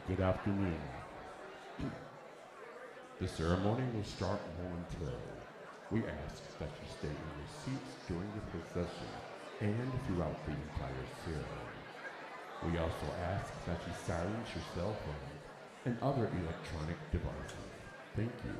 Good afternoon. The ceremony will start momentarily. We ask that you stay in your seats during the procession and throughout the entire ceremony. We also ask that you silence your cell phones and other electronic devices. Thank you.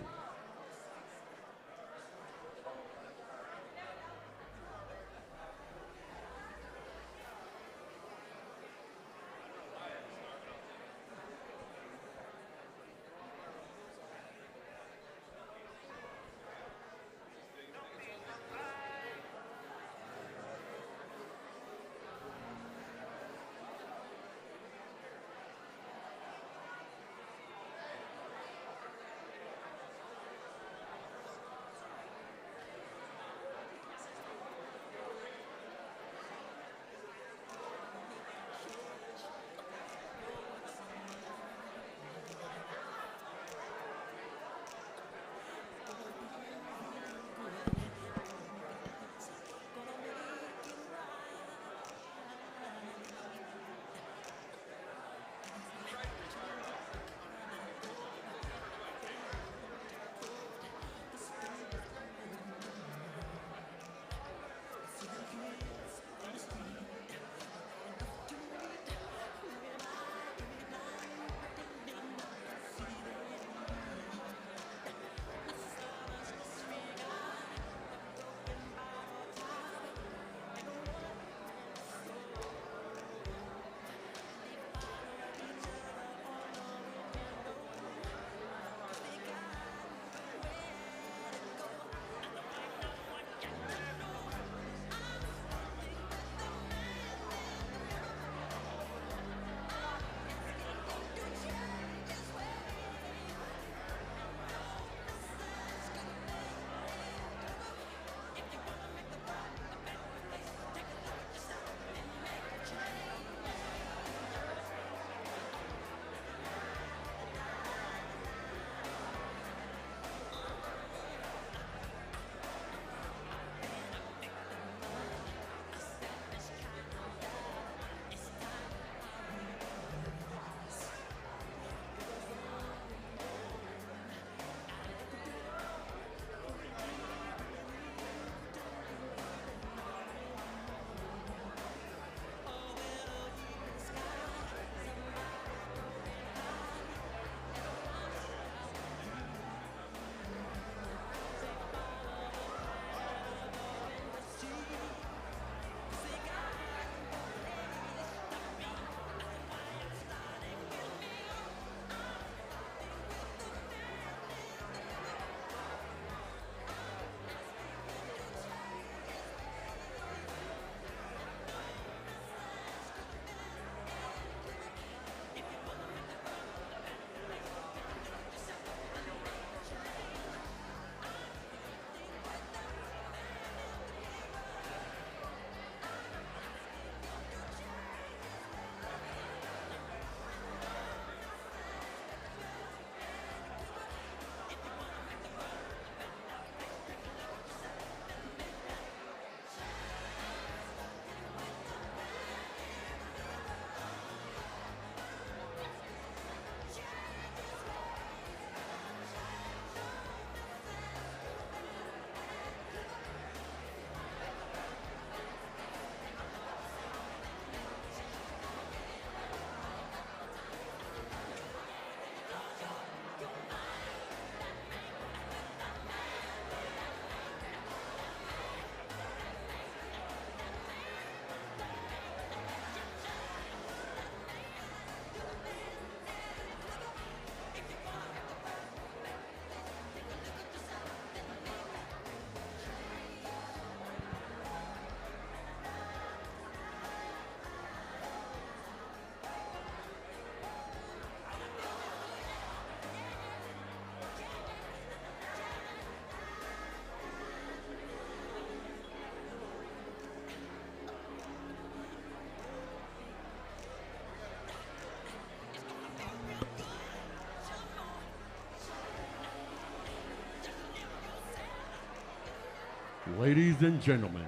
Ladies and gentlemen,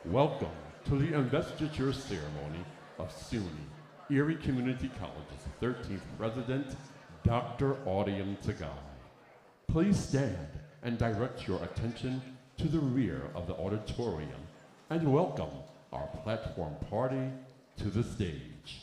welcome to the investiture ceremony of SUNY, Erie Community College's 13th President, Dr. Audium Tagai. Please stand and direct your attention to the rear of the auditorium and welcome our platform party to the stage.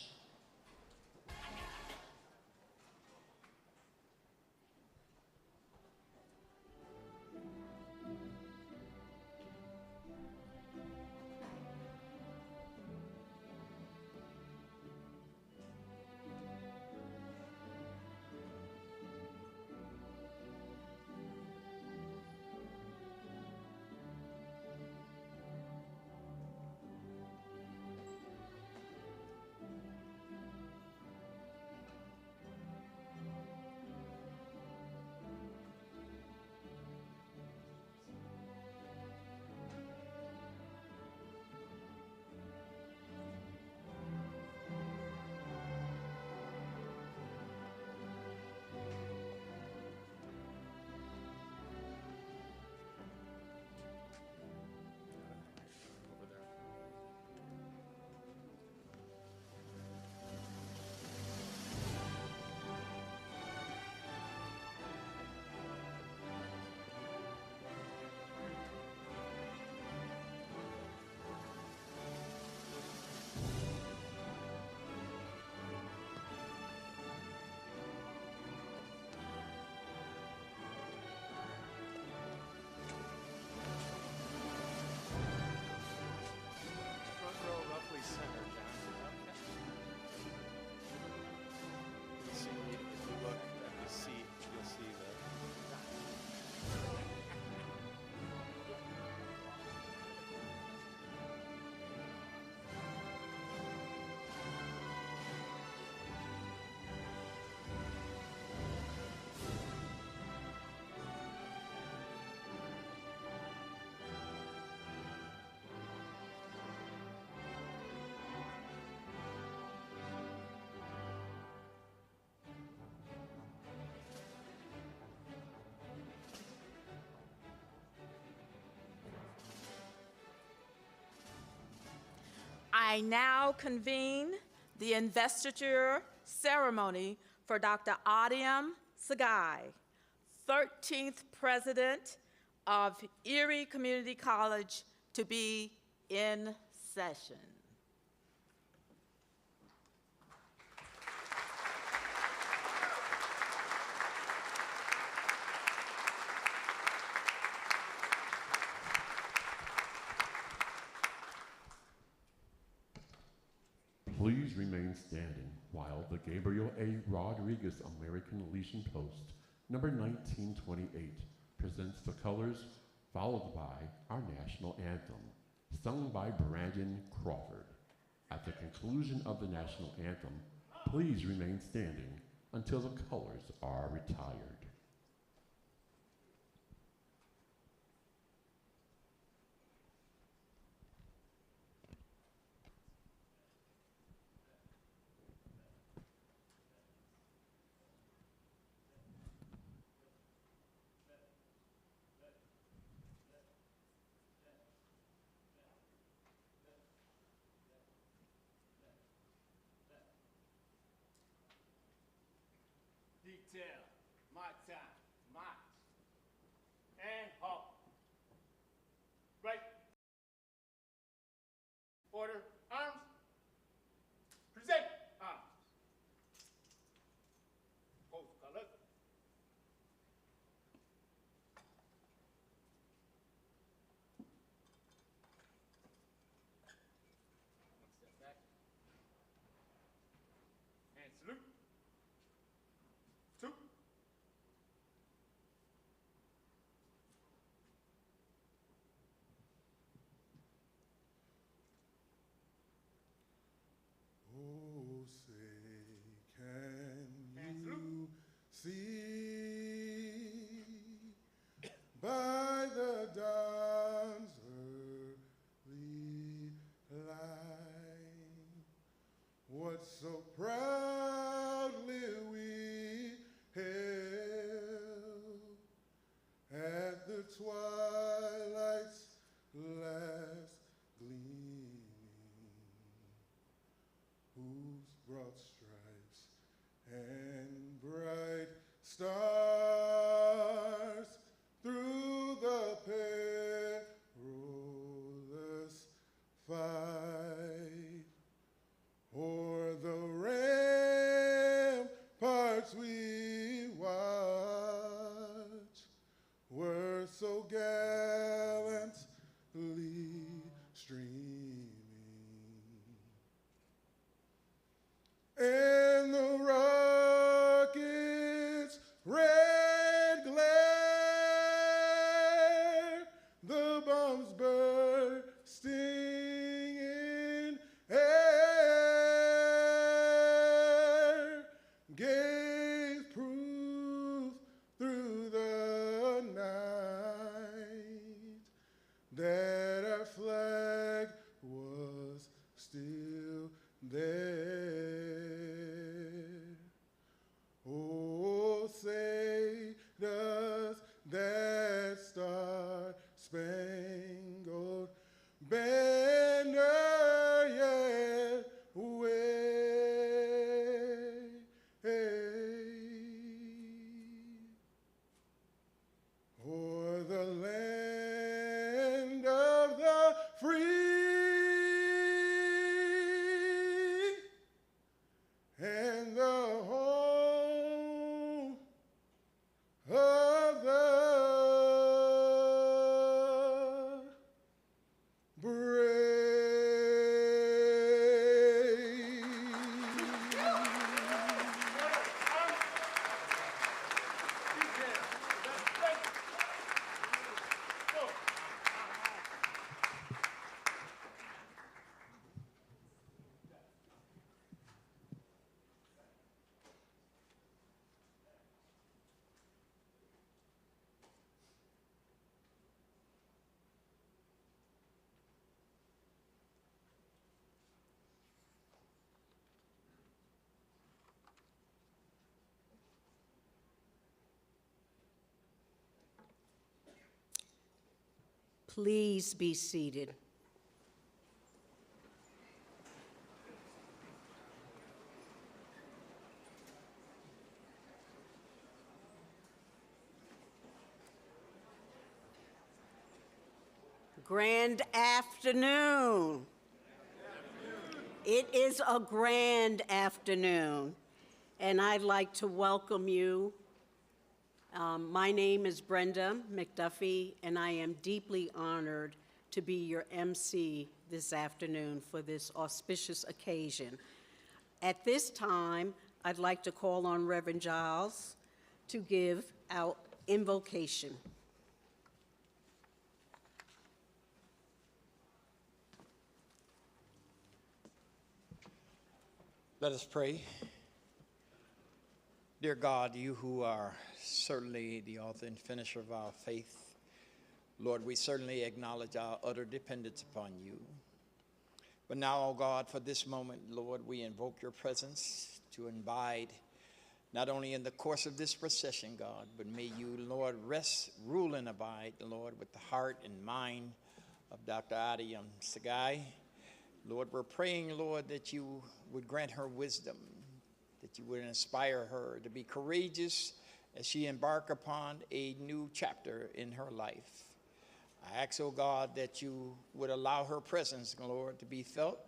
I now convene the investiture ceremony for Dr. Audium Tagai, 13th President of Erie Community College, to be in session. Please remain standing while the Gabriel A. Rodriguez American Legion Post, number 1928, presents the colors, followed by our national anthem, sung by Brandon Crawford. At the conclusion of the national anthem, please remain standing until the colors are retired. Detail, my time, march, and halt. Right. Order, arms. Present, arms. Pose color. One step back. And salute. 2, hearts we watch were so gallantly streaming, and the rocket's red glare, the bombs bursting in air, gave proof through the night that our flag was still there. Oh, say does that star-spangled banner yet wave o'er the land of the free and the home of the brave. Please be seated. Grand afternoon. It is a grand afternoon, and I'd like to welcome you. My name is Brenda McDuffie, and I am deeply honored to be your MC this afternoon for this auspicious occasion. At this time, I'd like to call on Reverend Giles to give our invocation. Let us pray. Dear God, you who are certainly the author and finisher of our faith, Lord, we certainly acknowledge our utter dependence upon you. But now, oh God, for this moment, Lord, we invoke your presence to abide not only in the course of this procession, God, but may you, Lord, rest, rule, and abide, Lord, with the heart and mind of Dr. Adiam Sagai. Lord, we're praying, Lord, that you would grant her wisdom, that you would inspire her to be courageous as she embark upon a new chapter in her life. I ask, oh God, that you would allow her presence, Lord, to be felt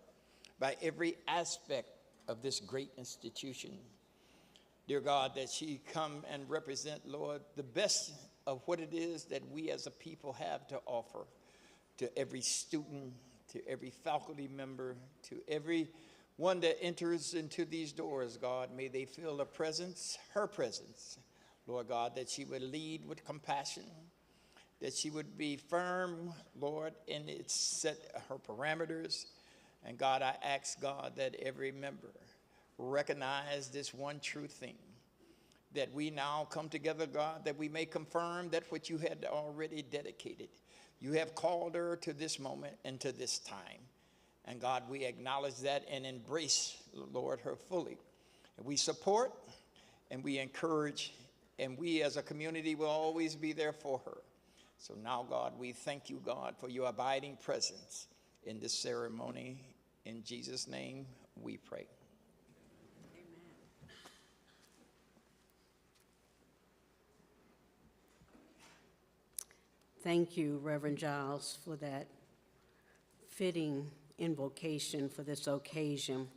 by every aspect of this great institution. Dear God, that she come and represent, Lord, the best of what it is that we as a people have to offer to every student, to every faculty member, to every one that enters into these doors, God. May they feel the presence, her presence, Lord God, that she would lead with compassion, that she would be firm, Lord, in its set her parameters. And God, I ask, God, that every member recognize this one true thing, that we now come together, God, that we may confirm that what you had already dedicated. You have called her to this moment and to this time. And God, we acknowledge that and embrace, Lord, her fully. And we support and we encourage, and we as a community will always be there for her. So now, God, we thank you, God, for your abiding presence in this ceremony. In Jesus' name we pray. Thank you, Reverend Giles, for that fitting invocation for this occasion.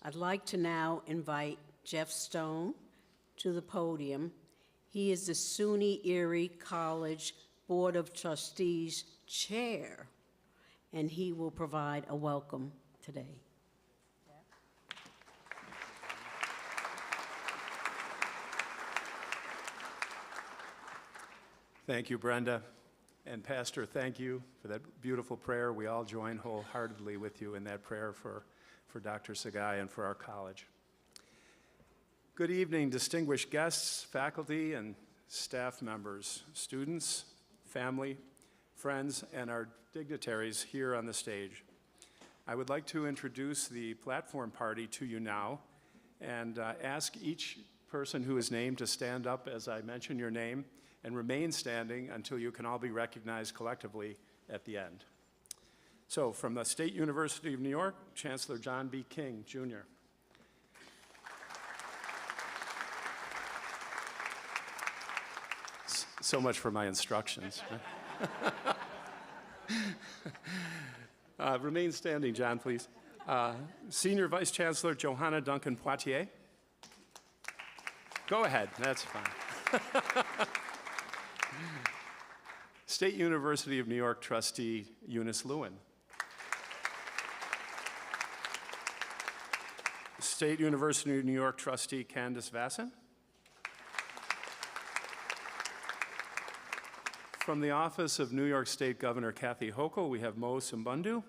I'd like to now invite Jeff Stone to the podium. He is the SUNY Erie College Board of Trustees Chair, and he will provide a welcome today. Thank you, Brenda. And Pastor, thank you for that beautiful prayer. We all join wholeheartedly with you in that prayer for Dr. Sagai and for our college. Good evening, distinguished guests, faculty, and staff members, students, family, friends, and our dignitaries here on the stage. I would like to introduce the platform party to you now and ask each person who is named to stand up as I mention your name and remain standing until you can all be recognized collectively at the end. So, from the State University of New York, Chancellor John B. King, Jr. So much for my instructions. Remain standing, John, please. Senior Vice Chancellor Johanna Duncan Poitier. Go ahead, that's fine. State University of New York Trustee Eunice Lewin. State University of New York Trustee Candace Vasson. From the Office of New York State Governor Kathy Hochul, we have Mo Simbundu.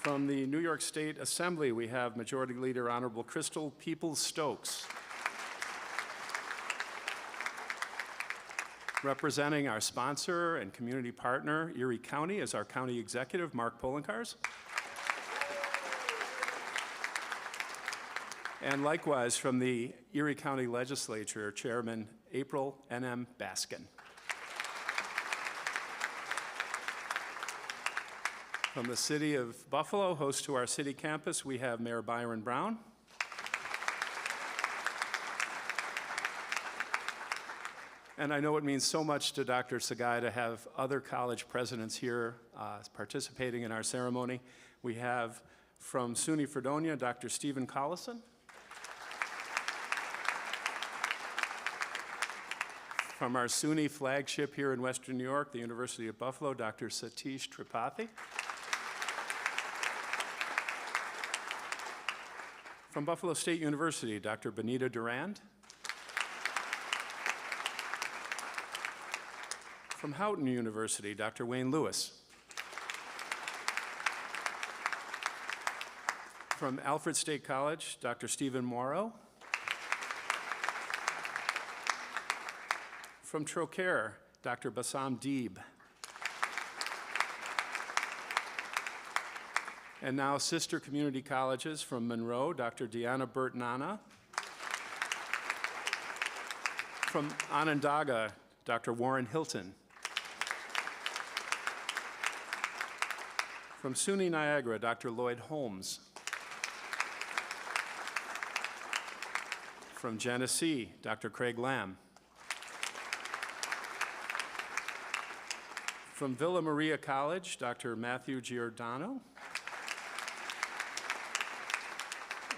From the New York State Assembly, we have Majority Leader Honorable Crystal Peoples-Stokes. Representing our sponsor and community partner, Erie County, is our County Executive, Mark Polenkars. And likewise, from the Erie County Legislature, Chairman April N.M. Baskin. From the City of Buffalo, host to our city campus, we have Mayor Byron Brown. And I know it means so much to Dr. Sagai to have other college presidents here participating in our ceremony. We have from SUNY Fredonia, Dr. Stephen Collison. From our SUNY flagship here in Western New York, the University of Buffalo, Dr. Satish Tripathi. From Buffalo State University, Dr. Benita Durand. From Houghton University, Dr. Wayne Lewis. From Alfred State College, Dr. Stephen Morrow. From Trocaire, Dr. Bassam Deeb. And now sister community colleges from Monroe, Dr. Deanna Burtnana. From Onondaga, Dr. Warren Hilton. From SUNY Niagara, Dr. Lloyd Holmes. From Genesee, Dr. Craig Lamb. From Villa Maria College, Dr. Matthew Giordano.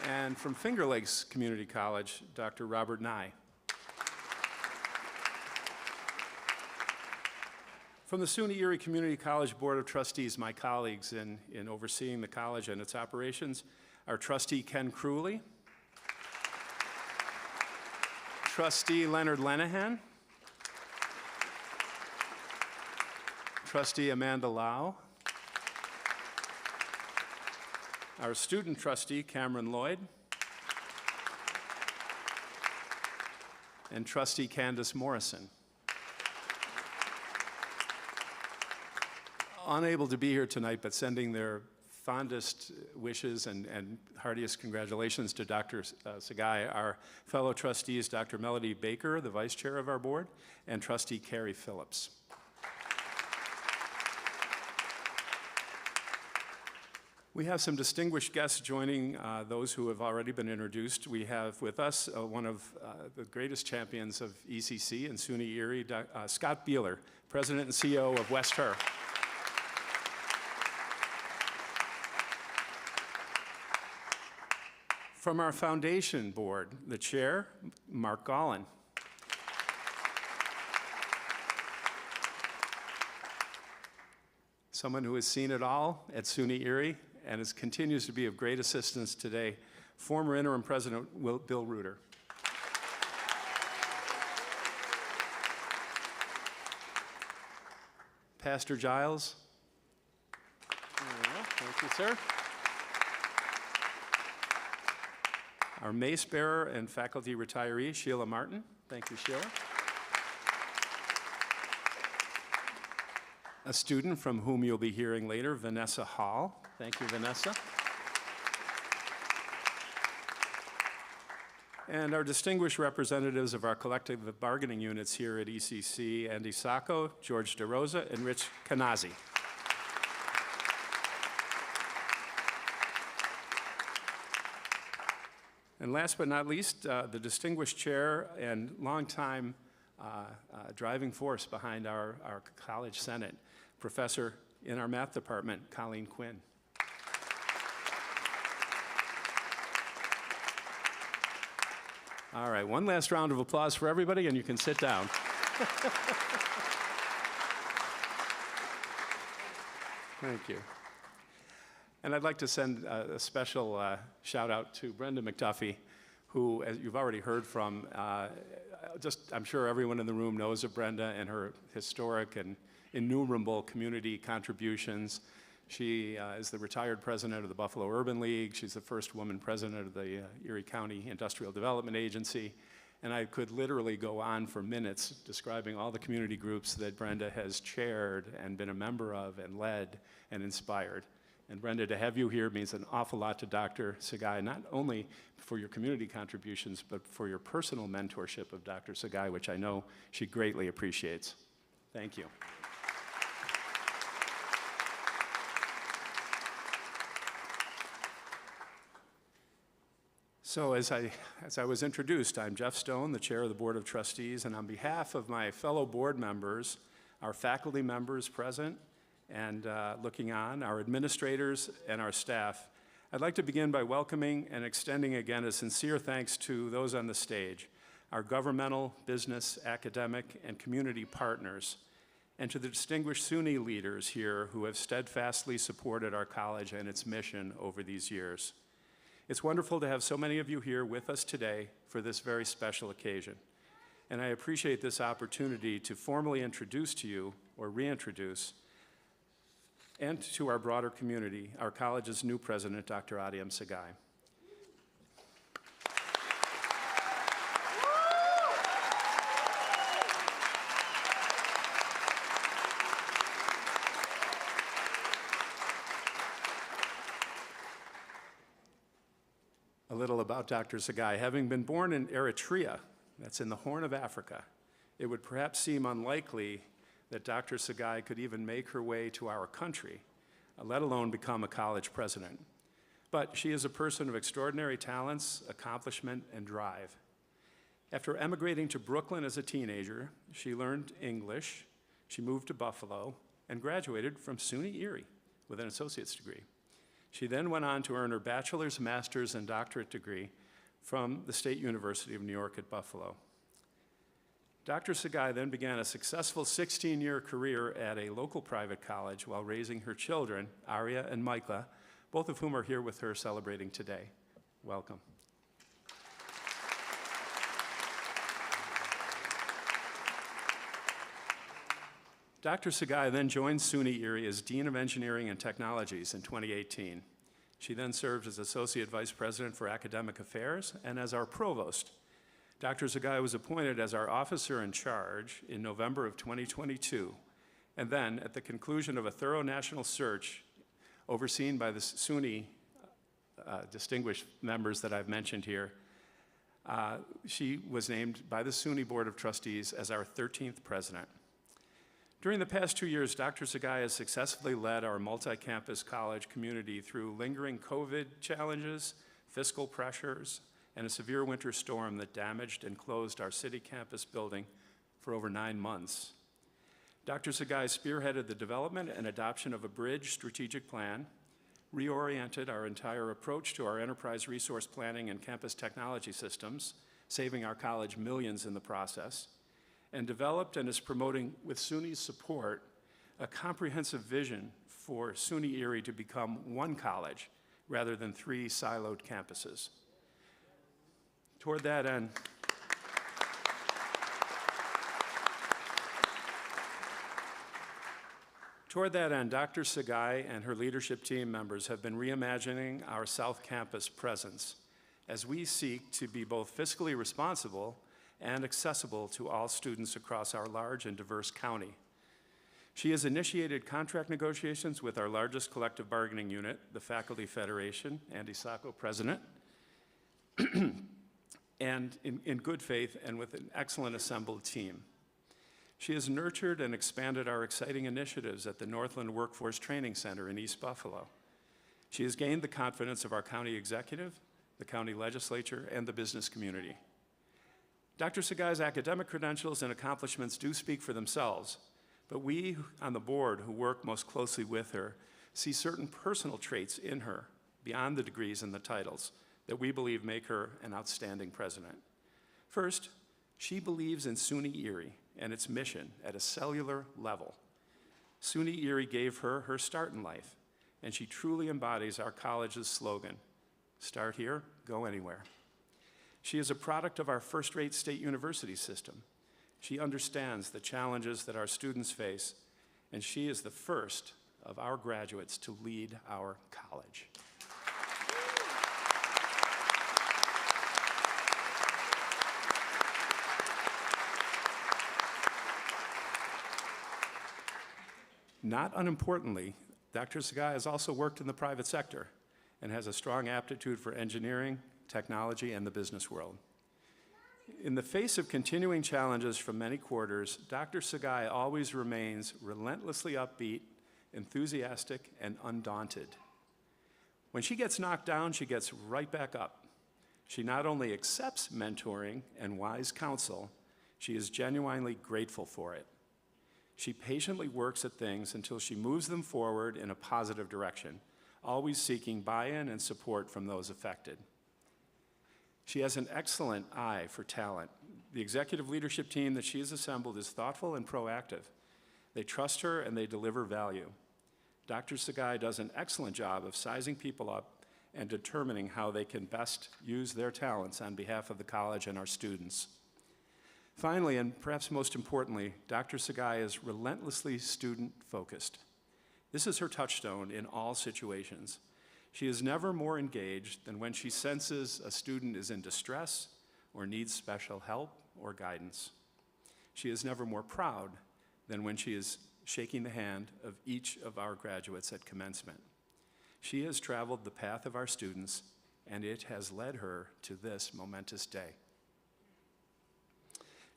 And from Finger Lakes Community College, Dr. Robert Nye. From the SUNY Erie Community College Board of Trustees, my colleagues in overseeing the college and its operations, our trustee Ken Crewley, trustee Leonard Lenahan, trustee Amanda Lau, our student trustee Cameron Lloyd, and trustee Candace Morrison. Unable to be here tonight, but sending their fondest wishes and heartiest congratulations to Dr. Sagai, our fellow trustees, Dr. Melody Baker, the vice chair of our board, and trustee Carrie Phillips. We have some distinguished guests joining those who have already been introduced. We have with us one of the greatest champions of ECC and SUNY Erie, Scott Beeler, President and CEO of West Her. From our foundation board, the chair, Mark Gallen. Someone who has seen it all at SUNY Erie and continues to be of great assistance today, former interim president Bill Reuter. Pastor Giles. Thank you, sir. Our mace bearer and faculty retiree, Sheila Martin. Thank you, Sheila. A student from whom you'll be hearing later, Vanessa Hall. Thank you, Vanessa. And our distinguished representatives of our collective bargaining units here at ECC, Andy Sacco, George DeRosa, and Rich Kanazi. And last but not least, the distinguished chair and longtime driving force behind our college senate, professor in our math department, Colleen Quinn. All right, one last round of applause for everybody, and you can sit down. Thank you. And I'd like to send a special shout out to Brenda McDuffie, who, as you've already heard from, I'm sure everyone in the room knows of Brenda and her historic and innumerable community contributions. She is the retired president of the Buffalo Urban League. She's the first woman president of the Erie County Industrial Development Agency. And I could literally go on for minutes describing all the community groups that Brenda has chaired and been a member of and led and inspired. And Brenda, to have you here means an awful lot to Dr. Sagai, not only for your community contributions, but for your personal mentorship of Dr. Sagai, which I know she greatly appreciates. Thank you. So as I was introduced, I'm Jeff Stone, the chair of the Board of Trustees, and on behalf of my fellow board members, our faculty members present, and looking on, our administrators and our staff, I'd like to begin by welcoming and extending again a sincere thanks to those on the stage, our governmental, business, academic, and community partners, and to the distinguished SUNY leaders here who have steadfastly supported our college and its mission over these years. It's wonderful to have so many of you here with us today for this very special occasion. And I appreciate this opportunity to formally introduce to you, or reintroduce, and to our broader community, our college's new president, Dr. Adiyam Sagai. A little about Dr. Sagai. Having been born in Eritrea, that's in the Horn of Africa, it would perhaps seem unlikely that Dr. Sagai could even make her way to our country, let alone become a college president. But she is a person of extraordinary talents, accomplishment, and drive. After emigrating to Brooklyn as a teenager, she learned English, she moved to Buffalo, and graduated from SUNY Erie with an associate's degree. She then went on to earn her bachelor's, master's, and doctorate degree from the State University of New York at Buffalo. Dr. Sagai then began a successful 16-year career at a local private college while raising her children, Arya and Micah, both of whom are here with her celebrating today. Welcome. Dr. Sagai then joined SUNY Erie as Dean of Engineering and Technologies in 2018. She then served as Associate Vice President for Academic Affairs and as our Provost. Dr. Sagai was appointed as our officer in charge in November of 2022, and then at the conclusion of a thorough national search overseen by the SUNY distinguished members that I've mentioned here, she was named by the SUNY Board of Trustees as our 13th president. During the past 2 years, Dr. Sagai has successfully led our multi-campus college community through lingering COVID challenges, fiscal pressures, and a severe winter storm that damaged and closed our city campus building for over 9 months. Dr. Sagai spearheaded the development and adoption of a bridge strategic plan, reoriented our entire approach to our enterprise resource planning and campus technology systems, saving our college millions in the process, and developed and is promoting, with SUNY's support, a comprehensive vision for SUNY Erie to become one college rather than 3 siloed campuses. Toward that end, Dr. Sagai and her leadership team members have been reimagining our South Campus presence as we seek to be both fiscally responsible and accessible to all students across our large and diverse county. She has initiated contract negotiations with our largest collective bargaining unit, the Faculty Federation, Andy Sacco, president, and in good faith and with an excellent assembled team. She has nurtured and expanded our exciting initiatives at the Northland Workforce Training Center in East Buffalo. She has gained the confidence of our county executive, the county legislature, and the business community. Dr. Sagai's academic credentials and accomplishments do speak for themselves, but we on the board who work most closely with her see certain personal traits in her, beyond the degrees and the titles, that we believe make her an outstanding president. First, she believes in SUNY Erie and its mission at a cellular level. SUNY Erie gave her her start in life, and she truly embodies our college's slogan, "Start here, go anywhere." She is a product of our first-rate state university system. She understands the challenges that our students face, and she is the first of our graduates to lead our college. Not unimportantly, Dr. Sagai has also worked in the private sector and has a strong aptitude for engineering, technology, and the business world. In the face of continuing challenges from many quarters, Dr. Sagai always remains relentlessly upbeat, enthusiastic, and undaunted. When she gets knocked down, she gets right back up. She not only accepts mentoring and wise counsel, she is genuinely grateful for it. She patiently works at things until she moves them forward in a positive direction, always seeking buy-in and support from those affected. She has an excellent eye for talent. The executive leadership team that she has assembled is thoughtful and proactive. They trust her and they deliver value. Dr. Sagai does an excellent job of sizing people up and determining how they can best use their talents on behalf of the college and our students. Finally, and perhaps most importantly, Dr. Sagai is relentlessly student-focused. This is her touchstone in all situations. She is never more engaged than when she senses a student is in distress or needs special help or guidance. She is never more proud than when she is shaking the hand of each of our graduates at commencement. She has traveled the path of our students, and it has led her to this momentous day.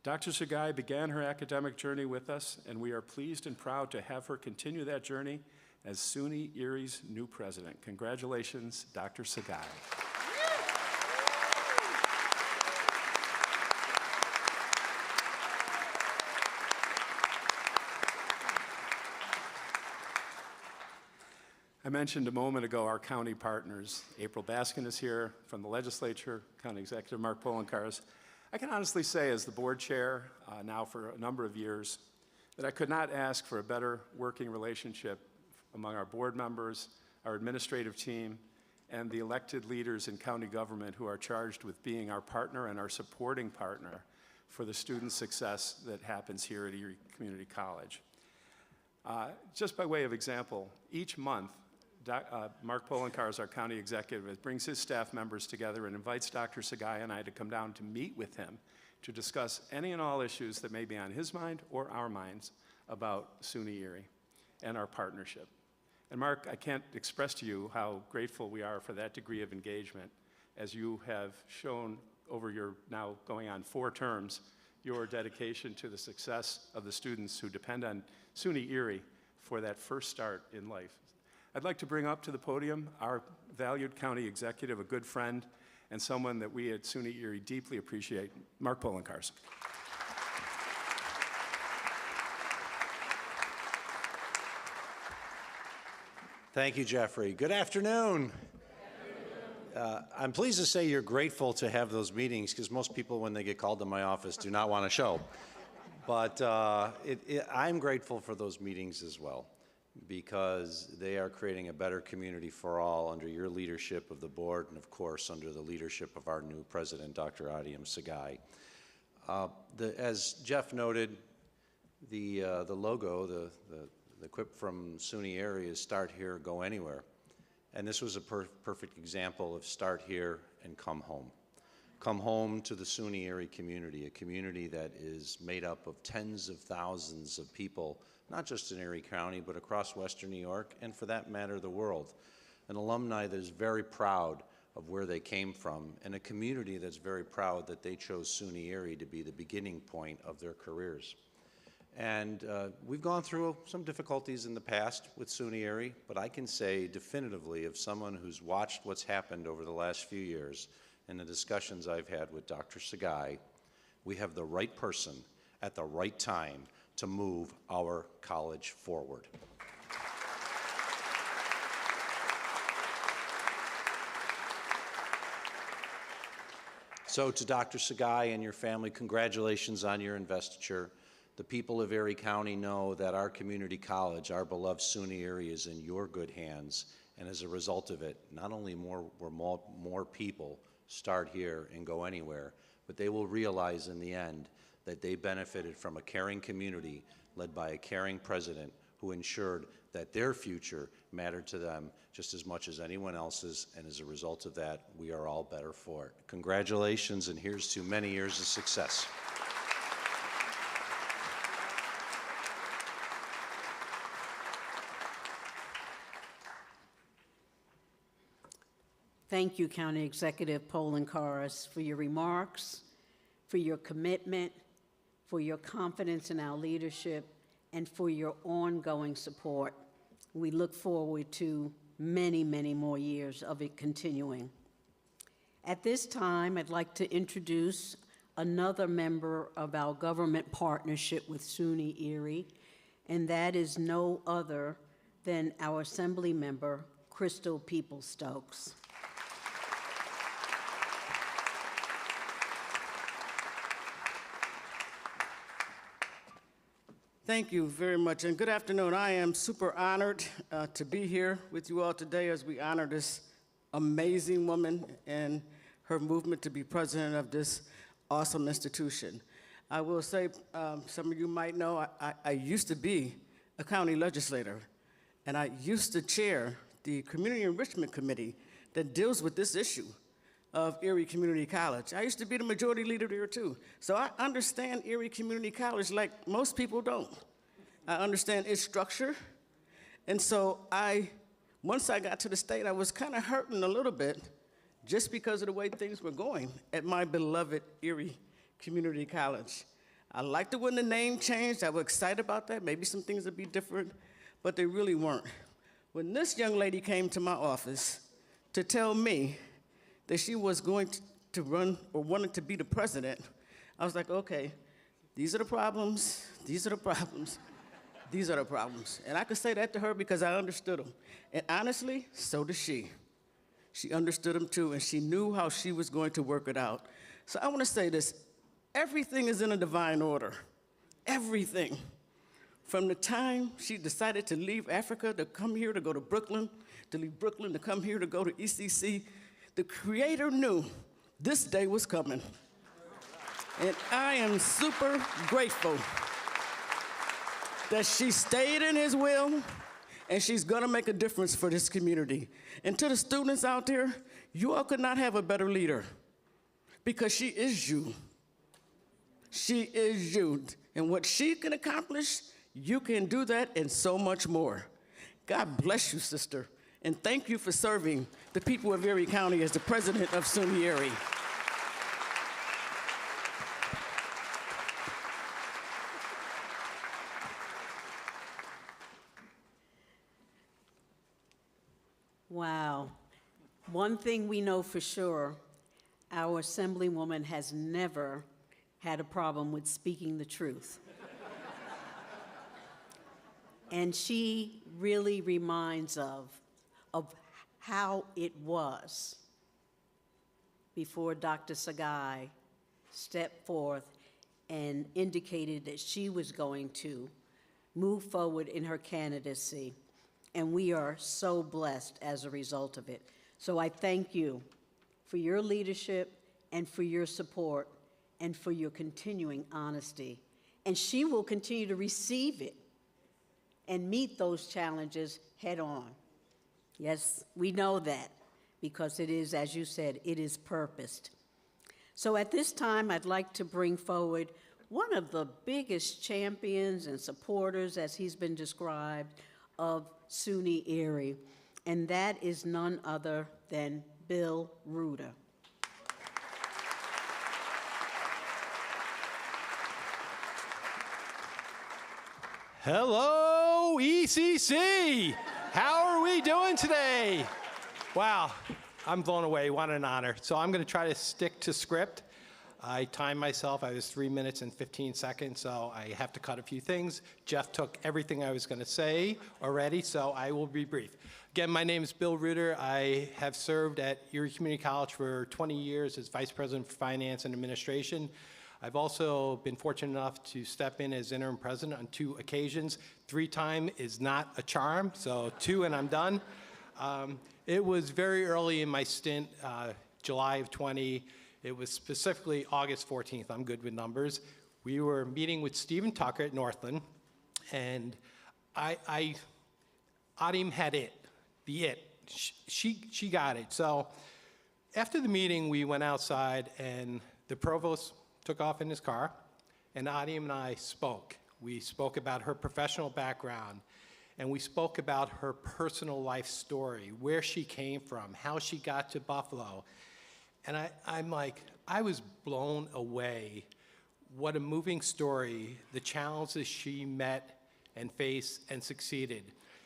Dr. Sagai began her academic journey with us, and we are pleased and proud to have her continue that journey as SUNY Erie's new president. Congratulations, Dr. Sagai. I mentioned a moment ago our county partners. April Baskin is here from the legislature, County Executive Mark Polenkars. I can honestly say, as the board chair now for a number of years, that I could not ask for a better working relationship among our board members, our administrative team, and the elected leaders in county government who are charged with being our partner and our supporting partner for the student success that happens here at Erie Community College. Just by way of example, each month, Mark Polenkars, our county executive, brings his staff members together and invites Dr. Sagai and I to come down to meet with him to discuss any and all issues that may be on his mind or our minds about SUNY Erie and our partnership. And Mark, I can't express to you how grateful we are for that degree of engagement as you have shown over your now going on 4 terms, your dedication to the success of the students who depend on SUNY Erie for that first start in life. I'd like to bring up to the podium our valued county executive, a good friend, and someone that we at SUNY Erie deeply appreciate, Mark Polenkars. Thank you, Jeffrey. Good afternoon. I'm pleased to say you're grateful to have those meetings, because most people, when they get called to my office, do not want to show. But I'm grateful for those meetings as well, because they are creating a better community for all under your leadership of the board, and of course under the leadership of our new president, Dr. Adiam Sagai. As Jeff noted, the logo, the quip from SUNY Erie is "Start Here, Go Anywhere." And this was a perfect example of start here and come home. Come home to the SUNY Erie community, a community that is made up of tens of thousands of people, not just in Erie County, but across Western New York, and for that matter, the world. An alumni that is very proud of where they came from, and a community that's very proud that they chose SUNY Erie to be the beginning point of their careers. And we've gone through some difficulties in the past with SUNY Erie, but I can say definitively, of someone who's watched what's happened over the last few years and the discussions I've had with Dr. Sagai, we have the right person at the right time to move our college forward. So to Dr. Sagai and your family, congratulations on your investiture. The people of Erie County know that our community college, our beloved SUNY Erie, is in your good hands, and as a result of it, not only more people start here and go anywhere, but they will realize in the end that they benefited from a caring community led by a caring president who ensured that their future mattered to them just as much as anyone else's, and as a result of that, we are all better for it. Congratulations, and here's to many years of success. Thank you, County Executive Poloncarz, for your remarks, for your commitment, for your confidence in our leadership, and for your ongoing support. We look forward to many, many more years of it continuing. At this time, I'd like to introduce another member of our government partnership with SUNY Erie, and that is no other than our Assembly Member, Crystal Peoples-Stokes. Thank you very much, and good afternoon. I am super honored to be here with you all today as we honor this amazing woman and her movement to be president of this awesome institution. I will say, some of you might know, I used to be a county legislator, and I used to chair the Community Enrichment Committee that deals with this issue of Erie Community College. I used to be the majority leader there too. So I understand Erie Community College like most people don't. I understand its structure. And so once I got to the state, I was kind of hurting a little bit just because of the way things were going at my beloved Erie Community College. I liked it when the name changed. I was excited about that. Maybe some things would be different, but they really weren't. When this young lady came to my office to tell me that she was going to run or wanted to be the president, I was like, okay, these are the problems, these are the problems, these are the problems. And I could say that to her because I understood them. And honestly, so does she. She understood them too, and she knew how she was going to work it out. So I want to say this, everything is in a divine order, everything. From the time she decided to leave Africa to come here to go to Brooklyn, to leave Brooklyn to come here to go to ECC, the Creator knew this day was coming. And I am super grateful that she stayed in His will, and she's gonna make a difference for this community. And to the students out there, you all could not have a better leader, because she is you. She is you. And what she can accomplish, you can do that and so much more. God bless you, sister. And thank you for serving the people of Erie County as the president of SUNY Erie. Wow. One thing we know for sure, our Assemblywoman has never had a problem with speaking the truth. And she really reminds of of how it was before Dr. Sagai stepped forth and indicated that she was going to move forward in her candidacy. And we are so blessed as a result of it. So I thank you for your leadership and for your support and for your continuing honesty. And she will continue to receive it and meet those challenges head on. Yes, we know that because it is, as you said, it is purposed. So at this time, I'd like to bring forward one of the biggest champions and supporters, as he's been described, of SUNY Erie, and that is none other than Bill Reuter. Hello, ECC. How are we doing today? Wow, I'm blown away. What an honor. So I'm going to try to stick to script. I timed myself. I was 3 minutes and 15 seconds, so I have to cut a few things. Jeff took everything I was going to say already, so I will be brief. Again, my name is Bill Reuter. I have served at Erie Community College for 20 years as Vice President for Finance and Administration. I've also been fortunate enough to step in as interim president on 2 occasions. 3 times is not a charm, so 2 and I'm done. It was very early in my stint, July of 20. It was specifically August 14th. I'm good with numbers. We were meeting with Stephen Tucker at Northland, and Adim had it, the it. She got it. So after the meeting, we went outside, and the provost took off in his car, and Adim and I spoke. We spoke about her professional background, and we spoke about her personal life story, where she came from, how she got to Buffalo. And I'm like, I was blown away. What a moving story, the challenges she met and faced and succeeded.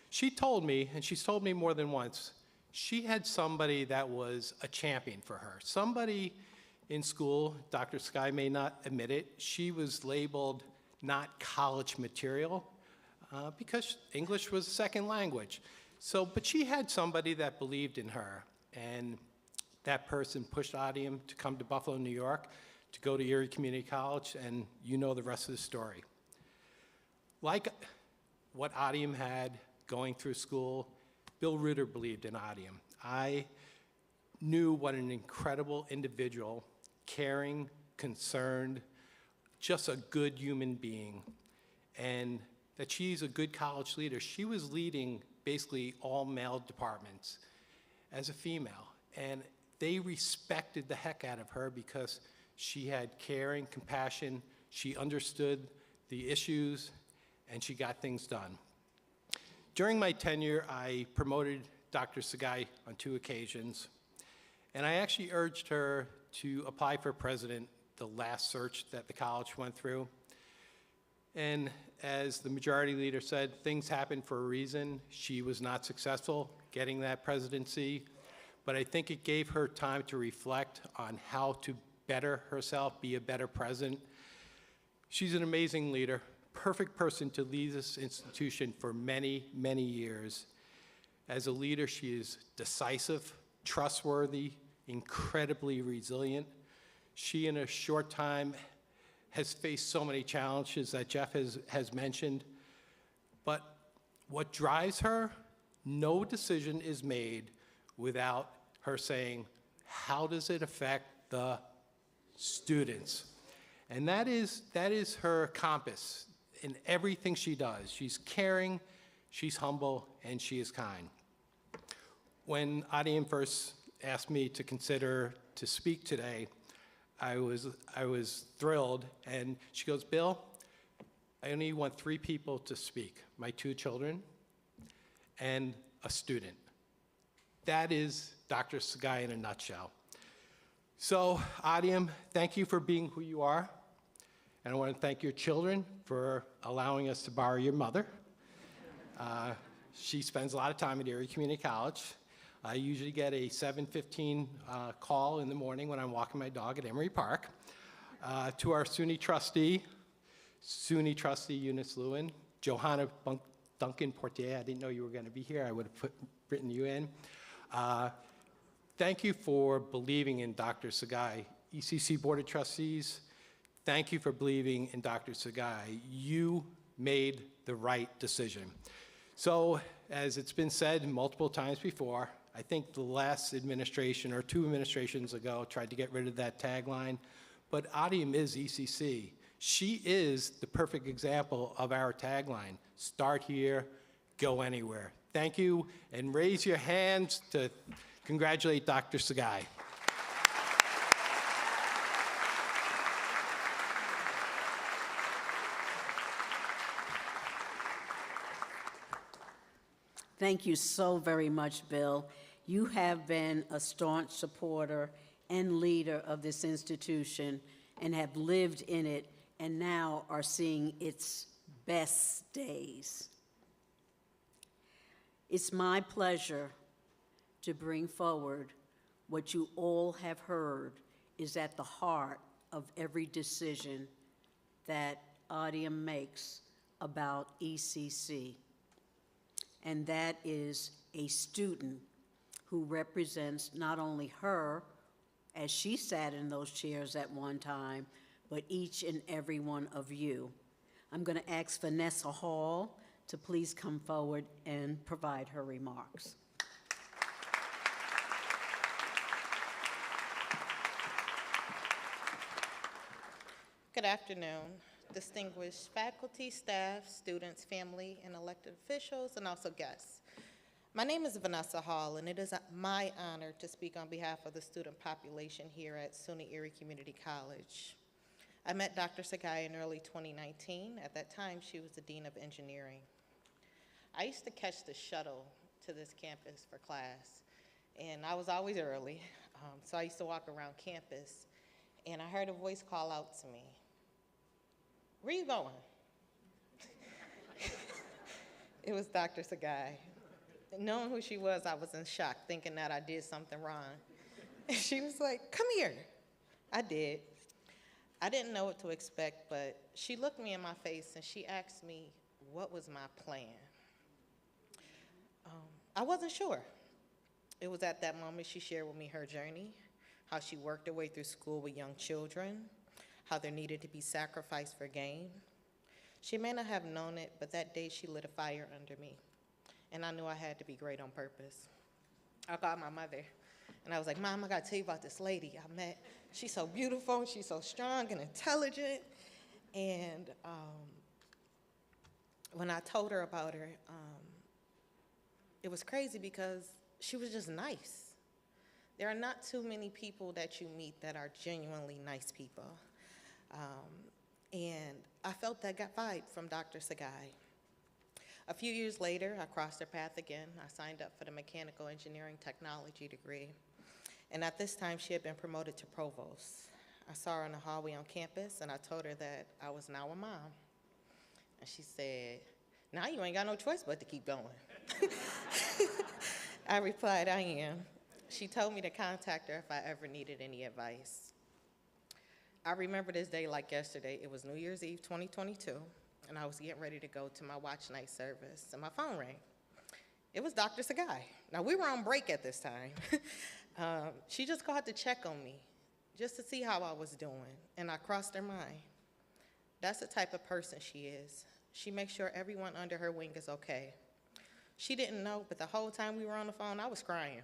She told me, and she's told me more than once, she had somebody that was a champion for her. Somebody in school, Dr. Sky may not admit it, she was labeled not college material because English was a second language. So, but she had somebody that believed in her, and that person pushed Adim to come to Buffalo, New York, to go to Erie Community College, and you know the rest of the story. Like what Adim had going through school, Bill Reuter believed in Adim. I knew what an incredible individual, caring, concerned, just a good human being, and that she's a good college leader. She was leading basically all male departments as a female, and they respected the heck out of her because she had caring, compassion, she understood the issues, and she got things done. During my tenure, I promoted Dr. Sagai on 2 occasions, and I actually urged her to apply for president the last search that the college went through. And as the majority leader said, things happened for a reason. She was not successful getting that presidency, but I think it gave her time to reflect on how to better herself, be a better president. She's an amazing leader, perfect person to lead this institution for many, many years. As a leader, she is decisive, trustworthy, incredibly resilient. She, in a short time, has faced so many challenges that Jeff has mentioned. But what drives her, no decision is made without her saying, how does it affect the students? And that is her compass in everything she does. She's caring, she's humble, and she is kind. When Adim first asked me to consider to speak today, I was thrilled, and she goes, Bill, I only want 3 people to speak, my 2 children and a student. That is Dr. Sagai in a nutshell. So, Adim, thank you for being who you are. And I want to thank your children for allowing us to borrow your mother. She spends a lot of time at Erie Community College. I usually get a 7:15 call in the morning when I'm walking my dog at Emory Park. To our SUNY trustee Eunice Lewin, Johanna Duncan Portier, I didn't know you were going to be here. I would have written you in. Thank you for believing in Dr. Sagai. ECC Board of Trustees, thank you for believing in Dr. Sagai. You made the right decision. So, as it's been said multiple times before, I think the last administration or 2 administrations ago tried to get rid of that tagline, but Audium is ECC. She is the perfect example of our tagline, start here, go anywhere. Thank you, and raise your hands to congratulate Dr. Sagai. Thank you so very much, Bill. You have been a staunch supporter and leader of this institution and have lived in it and now are seeing its best days. It's my pleasure to bring forward what you all have heard is at the heart of every decision that Audium makes about ECC. And that is a student who represents not only her, as she sat in those chairs at one time, but each and every one of you. I'm going to ask Vanessa Hall to please come forward and provide her remarks. Good afternoon, distinguished faculty, staff, students, family, and elected officials, and also guests. My name is Vanessa Hall, and it is my honor to speak on behalf of the student population here at SUNY Erie Community College. I met Dr. Sagai in early 2019. At that time, she was the Dean of Engineering. I used to catch the shuttle to this campus for class, and I was always early, so I used to walk around campus, and I heard a voice call out to me, "Where you going?" It was Dr. Sagai. Knowing who she was, I was in shock, thinking that I did something wrong. And she was like, "Come here." I did. I didn't know what to expect, but she looked me in my face and she asked me what was my plan. I wasn't sure. It was at that moment she shared with me her journey, how she worked her way through school with young children, how there needed to be sacrifice for gain. She may not have known it, but that day she lit a fire under me, and I knew I had to be great on purpose. I called my mother, and I was like, "Mom, I gotta tell you about this lady I met. She's so beautiful, she's so strong and intelligent." And when I told her about her, it was crazy because she was just nice. There are not too many people that you meet that are genuinely nice people. And I felt that vibe from Dr. Sagai. A few years later, I crossed her path again. I signed up for the mechanical engineering technology degree. And at this time, she had been promoted to provost. I saw her in the hallway on campus, and I told her that I was now a mom. And she said, "Now you ain't got no choice but to keep going." I replied, "I am." She told me to contact her if I ever needed any advice. I remember this day like yesterday. It was New Year's Eve 2022, and I was getting ready to go to my watch night service, and my phone rang. It was Dr. Sagai. Now, we were on break at this time. She just called to check on me, just to see how I was doing, and I crossed her mind. That's the type of person she is. She makes sure everyone under her wing is okay. She didn't know, but the whole time we were on the phone, I was crying.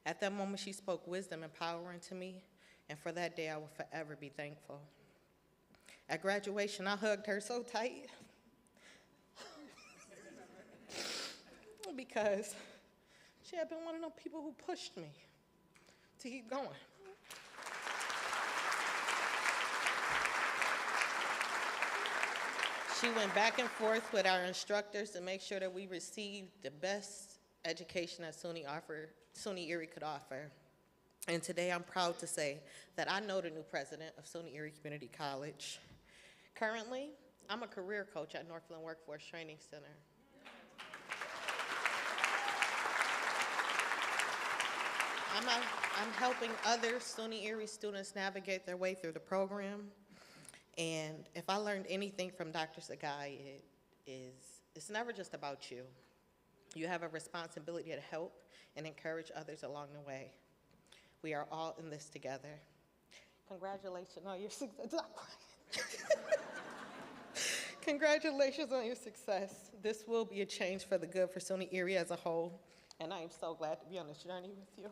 At that moment, she spoke wisdom and power into me, and for that day, I will forever be thankful. At graduation, I hugged her so tight because she had been one of those people who pushed me to keep going. She went back and forth with our instructors to make sure that we received the best education that SUNY Erie could offer. And today I'm proud to say that I know the new president of SUNY Erie Community College. Currently, I'm a career coach at Northland Workforce Training Center. I'm helping other SUNY Erie students navigate their way through the program. And if I learned anything from Dr. Sagai, it is It's never just about you. You have a responsibility to help and encourage others along the way. We are all in this together. Congratulations on your success. Congratulations on your success. This will be a change for the good for SUNY Erie as a whole, and I am so glad to be on this journey with you.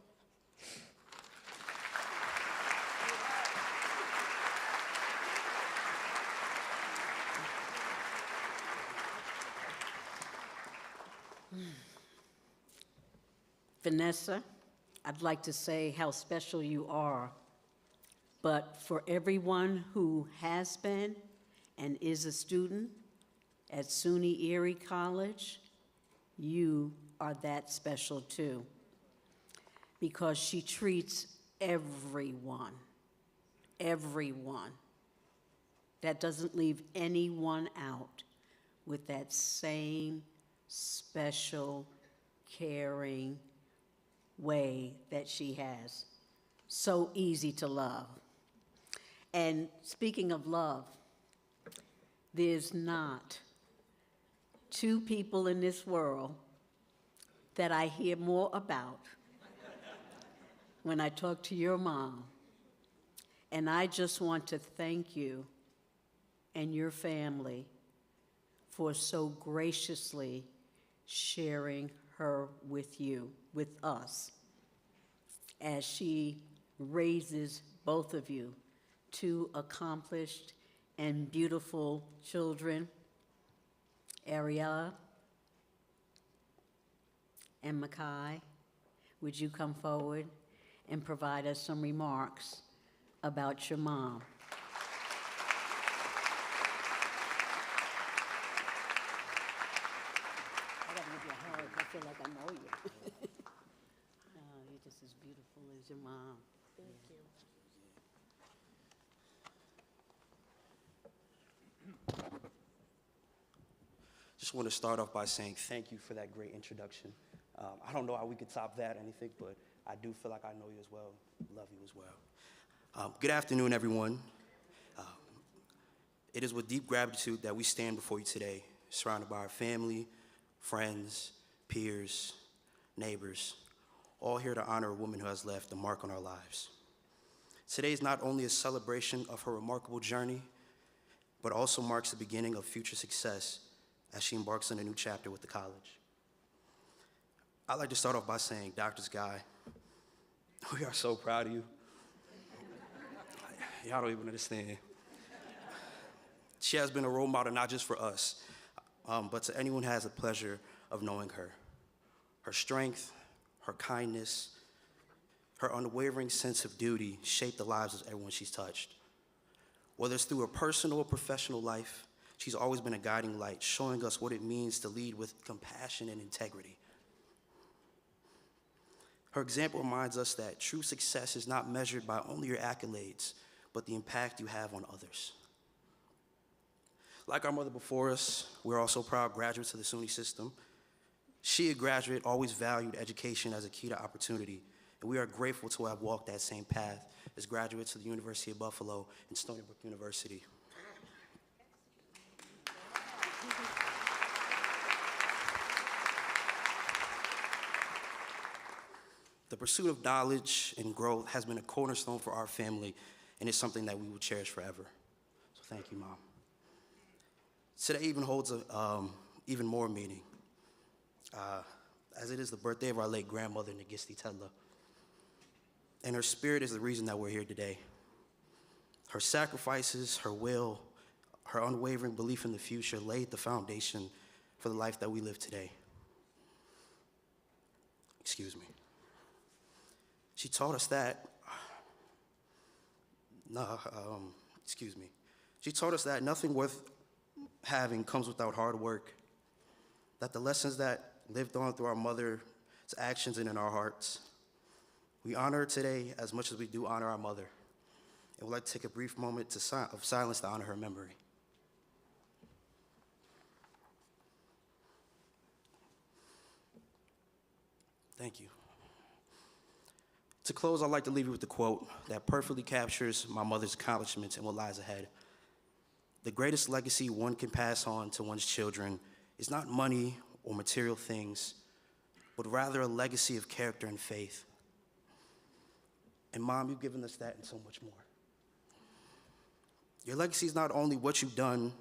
Vanessa, I'd like to say how special you are, but for everyone who has been and is a student at SUNY Erie College, you are that special too, because she treats everyone, that doesn't leave anyone out, with that same special, caring way that she has. So easy to love. And speaking of love, there's not two people in this world that I hear more about when I talk to your mom. And I just want to thank you and your family for so graciously sharing her with you, with us, as she raises both of you, two accomplished and beautiful children, Ariella and Makai. Would you come forward and provide us some remarks about your mom? I gotta give you a hug. I feel like I know you. Oh, you're just as beautiful as your mom. Thank you. Just want to start off by saying thank you for that great introduction. I don't know how we could top that or anything, but I do feel like I know you as well, love you as well. Good afternoon, everyone. It is with deep gratitude that we stand before you today, surrounded by our family, friends, peers, neighbors, all here to honor a woman who has left a mark on our lives. Today is not only a celebration of her remarkable journey, but also marks the beginning of future success as she embarks on a new chapter with the college. I'd like to start off by saying, Dr. Sky, we are so proud of you. Y'all don't even understand. She has been a role model not just for us, but to anyone who has the pleasure of knowing her. Her strength, her kindness, her unwavering sense of duty shaped the lives of everyone she's touched. Whether it's through her personal or professional life, she's always been a guiding light, showing us what it means to lead with compassion and integrity. Her example reminds us that true success is not measured by only your accolades, but the impact you have on others. Like our mother before us, we're also proud graduates of the SUNY system. She, a graduate, always valued education as a key to opportunity, and we are grateful to have walked that same path as graduates of the University of Buffalo and Stony Brook University. The pursuit of knowledge and growth has been a cornerstone for our family, and it's something that we will cherish forever. So thank you, Mom. Today even holds even more meaning, as it is the birthday of our late grandmother, Nagisti Tedla. And her spirit is the reason that we're here today. Her sacrifices, her will, her unwavering belief in the future laid the foundation for the life that we live today. Excuse me. She taught us that, She taught us that nothing worth having comes without hard work, that the lessons that lived on through our mother's actions and in our hearts. We honor her today as much as we do honor our mother, and we'd like to take a brief moment of silence to honor her memory. Thank you. To close, I'd like to leave you with a quote that perfectly captures my mother's accomplishments and what lies ahead. The greatest legacy one can pass on to one's children is not money or material things, but rather a legacy of character and faith. And Mom, you've given us that and so much more. Your legacy is not only what you've done,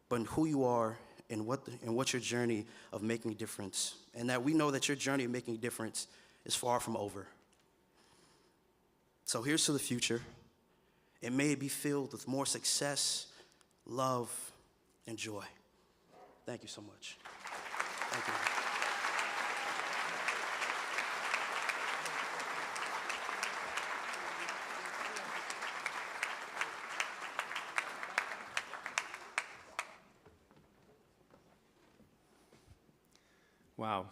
but who you are and what your journey of making a difference. And that we know that your journey of making a difference is far from over. So here's to the future. It may be filled with more success, love, and joy. Thank you so much. Thank you. Wow.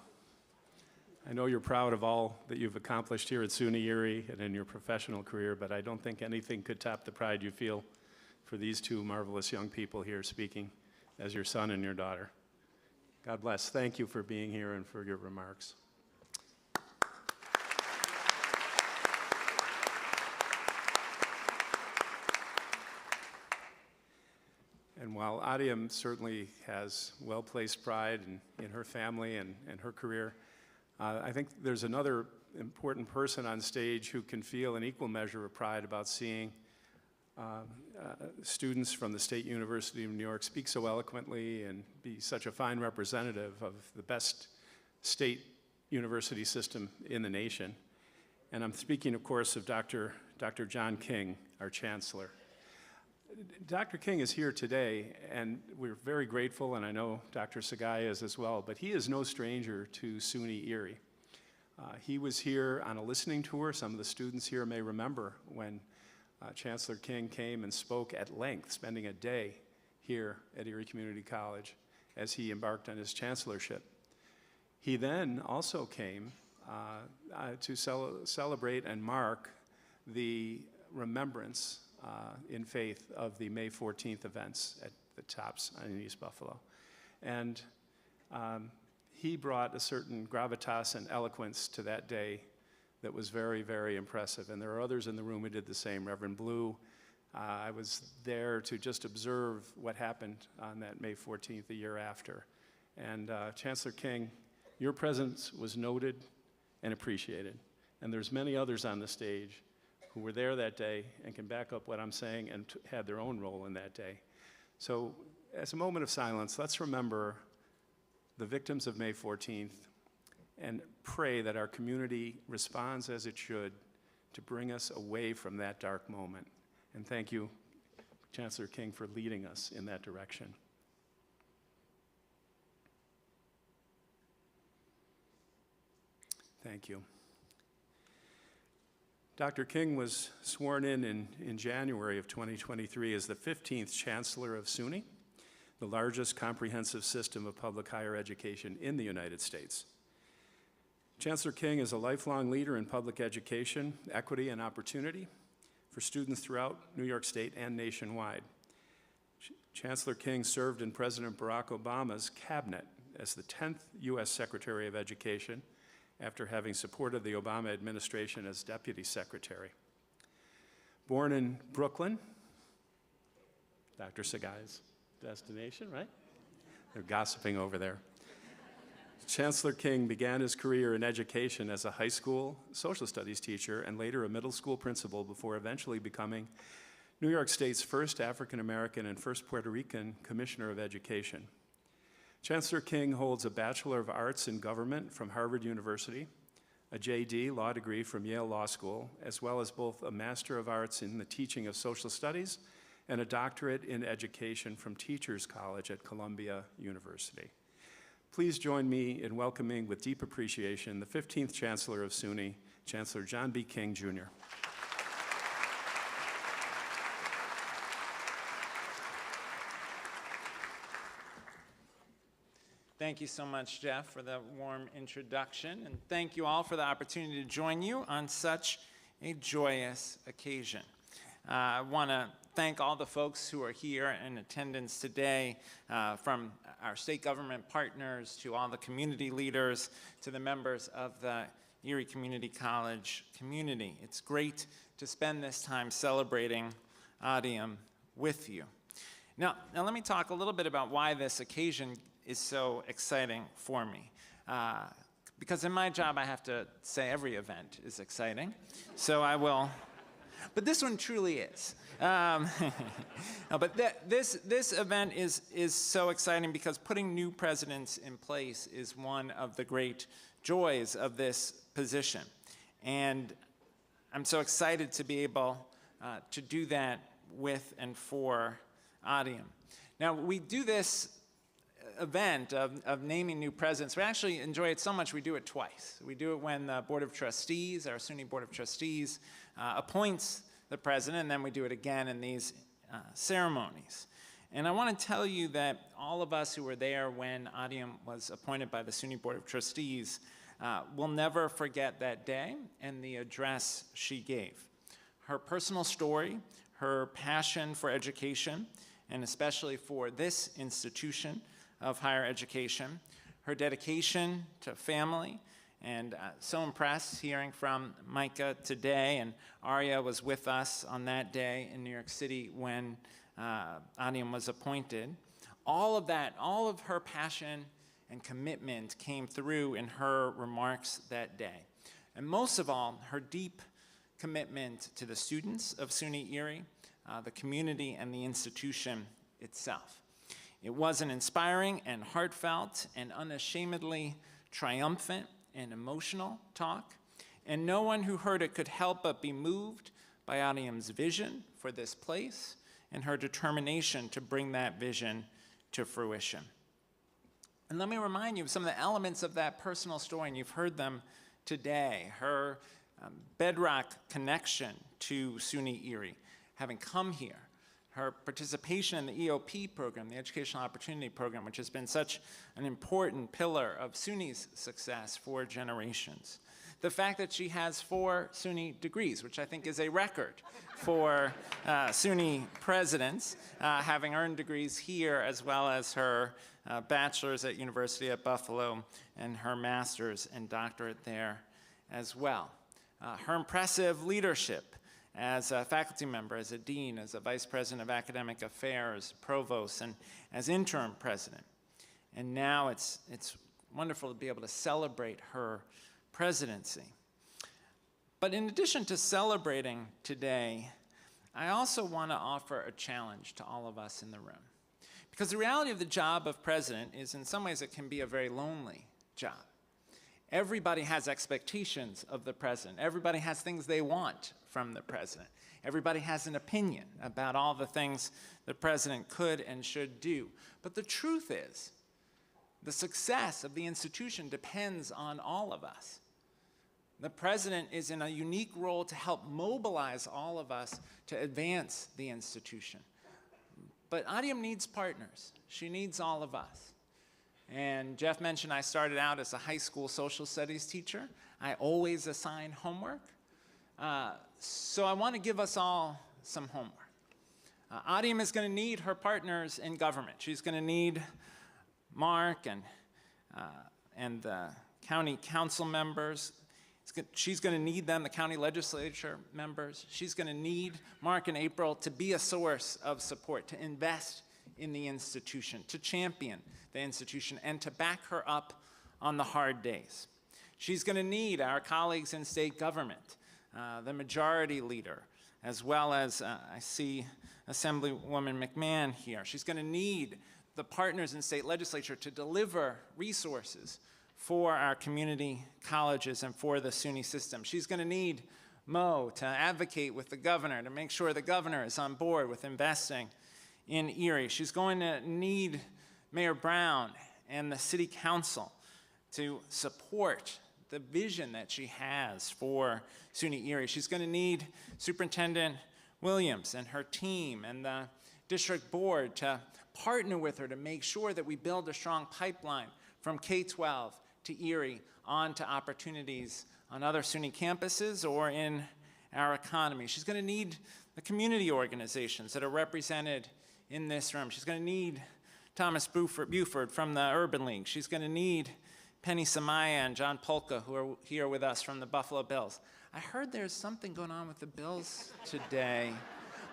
I know you're proud of all that you've accomplished here at SUNY Erie and in your professional career, but I don't think anything could top the pride you feel for these two marvelous young people here speaking as your son and your daughter. God bless. Thank you for being here and for your remarks. And while Adiam certainly has well-placed pride in her family and her career, I think there's another important person on stage who can feel an equal measure of pride about seeing students from the State University of New York speak so eloquently and be such a fine representative of the best state university system in the nation. And I'm speaking, of course, of Dr. John King, our Chancellor. Dr. King is here today, and we're very grateful, and I know Dr. Sagai is as well, but he is no stranger to SUNY Erie. He was here on a listening tour. Some of the students here may remember when Chancellor King came and spoke at length, spending a day here at Erie Community College as he embarked on his chancellorship. He then also came to celebrate and mark the remembrance in faith of the May 14th events at the Tops in East Buffalo. And he brought a certain gravitas and eloquence to that day that was very, very impressive. And there are others in the room who did the same. Reverend Blue, I was there to just observe what happened on that May 14th, the year after. And Chancellor King, your presence was noted and appreciated. And there's many others on the stage who were there that day and can back up what I'm saying and had their own role in that day. So as a moment of silence, let's remember the victims of May 14th and pray that our community responds as it should to bring us away from that dark moment. And thank you, Chancellor King, for leading us in that direction. Thank you. Dr. King was sworn in January of 2023 as the 15th Chancellor of SUNY, the largest comprehensive system of public higher education in the United States. Chancellor King is a lifelong leader in public education, equity, and opportunity for students throughout New York State and nationwide. Chancellor King served in President Barack Obama's cabinet as the 10th U.S. Secretary of Education, after having supported the Obama administration as Deputy Secretary. Born in Brooklyn, Dr. Sagai's destination, right? They're gossiping over there. Chancellor King began his career in education as a high school social studies teacher and later a middle school principal before eventually becoming New York State's first African American and first Puerto Rican Commissioner of Education. Chancellor King holds a Bachelor of Arts in Government from Harvard University, a JD law degree from Yale Law School, as well as both a Master of Arts in the teaching of social studies and a doctorate in education from Teachers College at Columbia University. Please join me in welcoming with deep appreciation the 15th Chancellor of SUNY, Chancellor John B. King, Jr. Thank you so much, Jeff, for the warm introduction, and thank you all for the opportunity to join you on such a joyous occasion. I want to thank all the folks who are here in attendance today, from our state government partners to all the community leaders to the members of the Erie Community College community. It's great to spend this time celebrating Adiam with you. Now let me talk a little bit about why this occasion is so exciting for me. Because in my job, I have to say every event is exciting. So I will, but this one truly is. No, but this event is so exciting because putting new presidents in place is one of the great joys of this position. And I'm so excited to be able to do that with and for Audium. Now, we do this event of naming new presidents. We actually enjoy it so much we do it twice. We do it when the Board of Trustees, our SUNY Board of Trustees, appoints the president, and then we do it again in these ceremonies. And I want to tell you that all of us who were there when Audium was appointed by the SUNY Board of Trustees will never forget that day and the address she gave. Her personal story, her passion for education, and especially for this institution of higher education, her dedication to family, and so impressed hearing from Micah today, and Arya was with us on that day in New York City when Audium was appointed. All of that, all of her passion and commitment came through in her remarks that day. And most of all, her deep commitment to the students of SUNY Erie, the community, and the institution itself. It was an inspiring and heartfelt and unashamedly triumphant and emotional talk, and no one who heard it could help but be moved by Audium's vision for this place and her determination to bring that vision to fruition. And let me remind you of some of the elements of that personal story, and you've heard them today. Her bedrock connection to SUNY Erie, having come here, her participation in the EOP program, the Educational Opportunity Program, which has been such an important pillar of SUNY's success for generations. The fact that she has 4 SUNY degrees, which I think is a record for SUNY presidents, having earned degrees here as well as her bachelor's at University at Buffalo and her master's and doctorate there as well. Her impressive leadership as a faculty member, as a dean, as a vice president of academic affairs, provost, and as interim president. And now it's wonderful to be able to celebrate her presidency. But in addition to celebrating today, I also want to offer a challenge to all of us in the room. Because the reality of the job of president is, in some ways, it can be a very lonely job. Everybody has expectations of the president. Everybody has things they want from the president. Everybody has an opinion about all the things the president could and should do. But the truth is, the success of the institution depends on all of us. The president is in a unique role to help mobilize all of us to advance the institution. But Audium needs partners. She needs all of us. And Jeff mentioned I started out as a high school social studies teacher. I always assign homework. So I want to give us all some homework. Audium is going to need her partners in government. She's going to need Mark and the county council members. She's going to need them, the county legislature members. She's going to need Mark and April to be a source of support, to invest in the institution, to champion the institution, and to back her up on the hard days. She's going to need our colleagues in state government, the majority leader, as well as I see Assemblywoman McMahon here. She's going to need the partners in state legislature to deliver resources for our community colleges and for the SUNY system. She's going to need Mo to advocate with the governor to make sure the governor is on board with investing in Erie. She's going to need Mayor Brown and the city council to support the vision that she has for SUNY Erie. She's going to need Superintendent Williams and her team and the district board to partner with her to make sure that we build a strong pipeline from K-12 to Erie on to opportunities on other SUNY campuses or in our economy. She's going to need the community organizations that are represented in this room. She's going to need Thomas Buford from the Urban League. She's going to need Penny Samaya and John Polka, who are here with us from the Buffalo Bills. I heard there's something going on with the Bills today.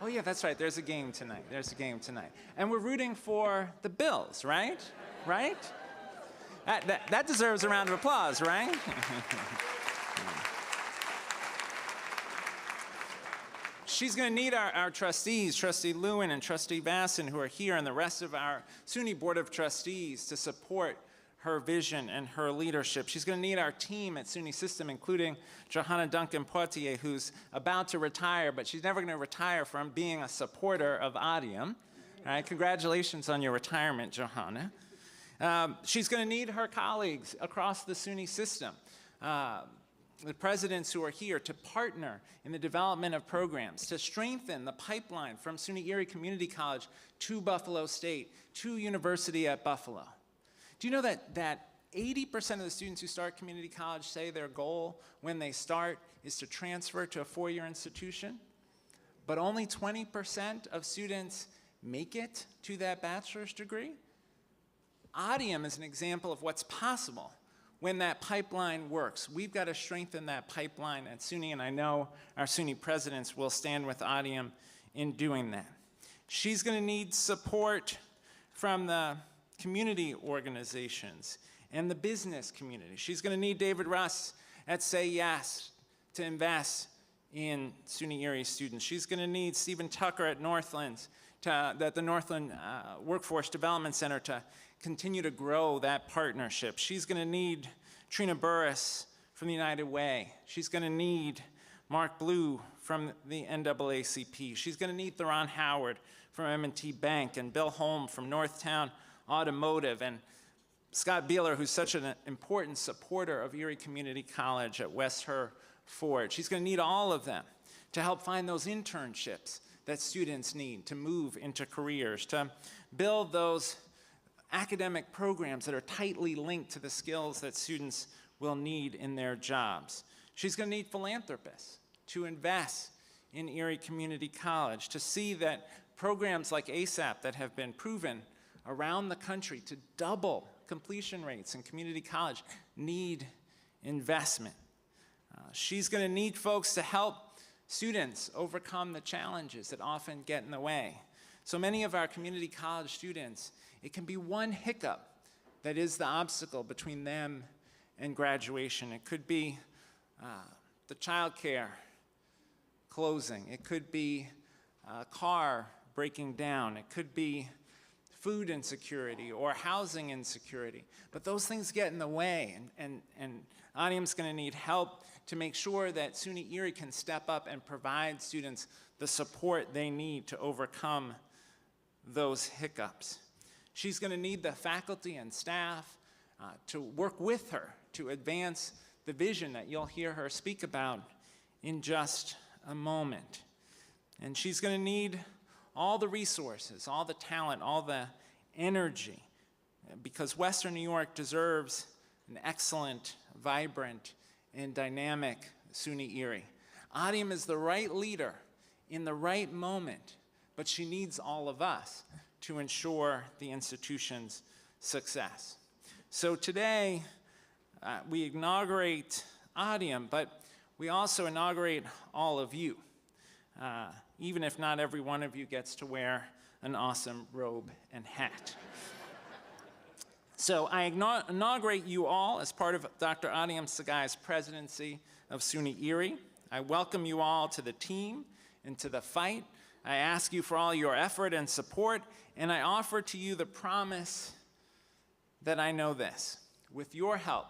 Oh yeah, that's right, there's a game tonight. There's a game tonight. And we're rooting for the Bills, right? right? That deserves a round of applause, right? She's going to need our trustees, Trustee Lewin and Trustee Vasson, who are here, and the rest of our SUNY Board of Trustees to support her vision and her leadership. She's going to need our team at SUNY System, including Johanna Duncan-Poitier, who's about to retire, but she's never going to retire from being a supporter of Audium. All right, congratulations on your retirement, Johanna. She's going to need her colleagues across the SUNY System, the presidents who are here, to partner in the development of programs, to strengthen the pipeline from SUNY Erie Community College to Buffalo State, to University at Buffalo. Do you know that 80% of the students who start community college say their goal when they start is to transfer to a four-year institution? But only 20% of students make it to that bachelor's degree? Audium is an example of what's possible when that pipeline works. We've got to strengthen that pipeline at SUNY, and I know our SUNY presidents will stand with Audium in doing that. She's going to need support from the community organizations and the business community. She's going to need David Russ at Say Yes to invest in SUNY Erie students. She's going to need Stephen Tucker at Northlands, at the Northland Workforce Development Center, to continue to grow that partnership. She's going to need Trina Burris from the United Way. She's going to need Mark Blue from the NAACP. She's going to need Theron Howard from M&T Bank, and Bill Holm from Northtown Automotive, and Scott Beeler, who's such an important supporter of Erie Community College at West Hereford. She's going to need all of them to help find those internships that students need to move into careers, to build those academic programs that are tightly linked to the skills that students will need in their jobs. She's going to need philanthropists to invest in Erie Community College, to see that programs like ASAP that have been proven around the country to double completion rates in community college need investment. She's going to need folks to help students overcome the challenges that often get in the way. So many of our community college students, it can be one hiccup that is the obstacle between them and graduation. It could be the child care closing. It could be a car breaking down. It could be food insecurity or housing insecurity. But those things get in the way, and Audium's going to need help to make sure that SUNY Erie can step up and provide students the support they need to overcome those hiccups. She's going to need the faculty and staff to work with her to advance the vision that you'll hear her speak about in just a moment. And she's going to need all the resources, all the talent, all the energy, because Western New York deserves an excellent, vibrant, and dynamic SUNY Erie. Audium is the right leader in the right moment, but she needs all of us to ensure the institution's success. So today, we inaugurate Audium, but we also inaugurate all of you, even if not every one of you gets to wear an awesome robe and hat. So I inaugurate you all as part of Dr. Audium Sagai's presidency of SUNY Erie. I welcome you all to the team and to the fight. I ask you for all your effort and support, and I offer to you the promise that I know this. With your help,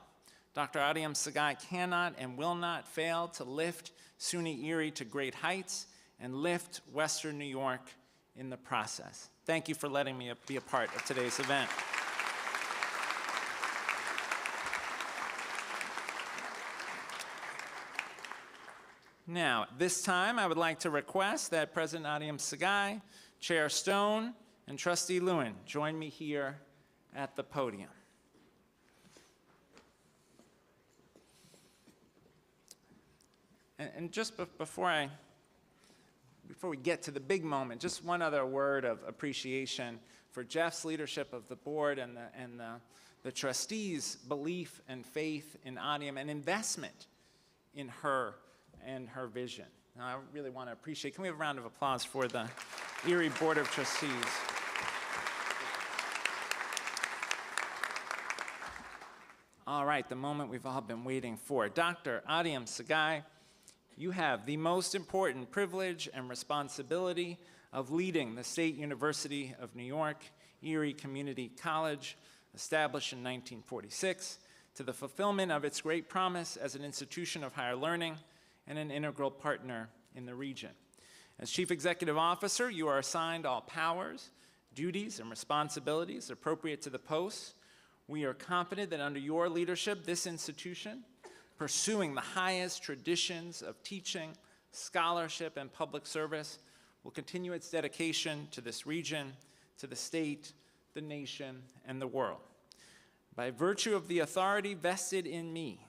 Dr. Audium Sagai cannot and will not fail to lift SUNY Erie to great heights and lift Western New York in the process. Thank you for letting me be a part of today's event. Now, at this time, I would like to request that President Audium Sagai, Chair Stone, and Trustee Lewin join me here at the podium. And just before we get to the big moment, just one other word of appreciation for Jeff's leadership of the board and the trustees' belief and faith in Audium and investment in her and her vision. Now, I really want to appreciate, can we have a round of applause for the Erie Board of Trustees? All right, the moment we've all been waiting for. Dr. Adiem Sagai, you have the most important privilege and responsibility of leading the State University of New York, Erie Community College, established in 1946, to the fulfillment of its great promise as an institution of higher learning and an integral partner in the region. As Chief Executive Officer, you are assigned all powers, duties, and responsibilities appropriate to the post. We are confident that under your leadership, this institution, pursuing the highest traditions of teaching, scholarship, and public service, will continue its dedication to this region, to the state, the nation, and the world. By virtue of the authority vested in me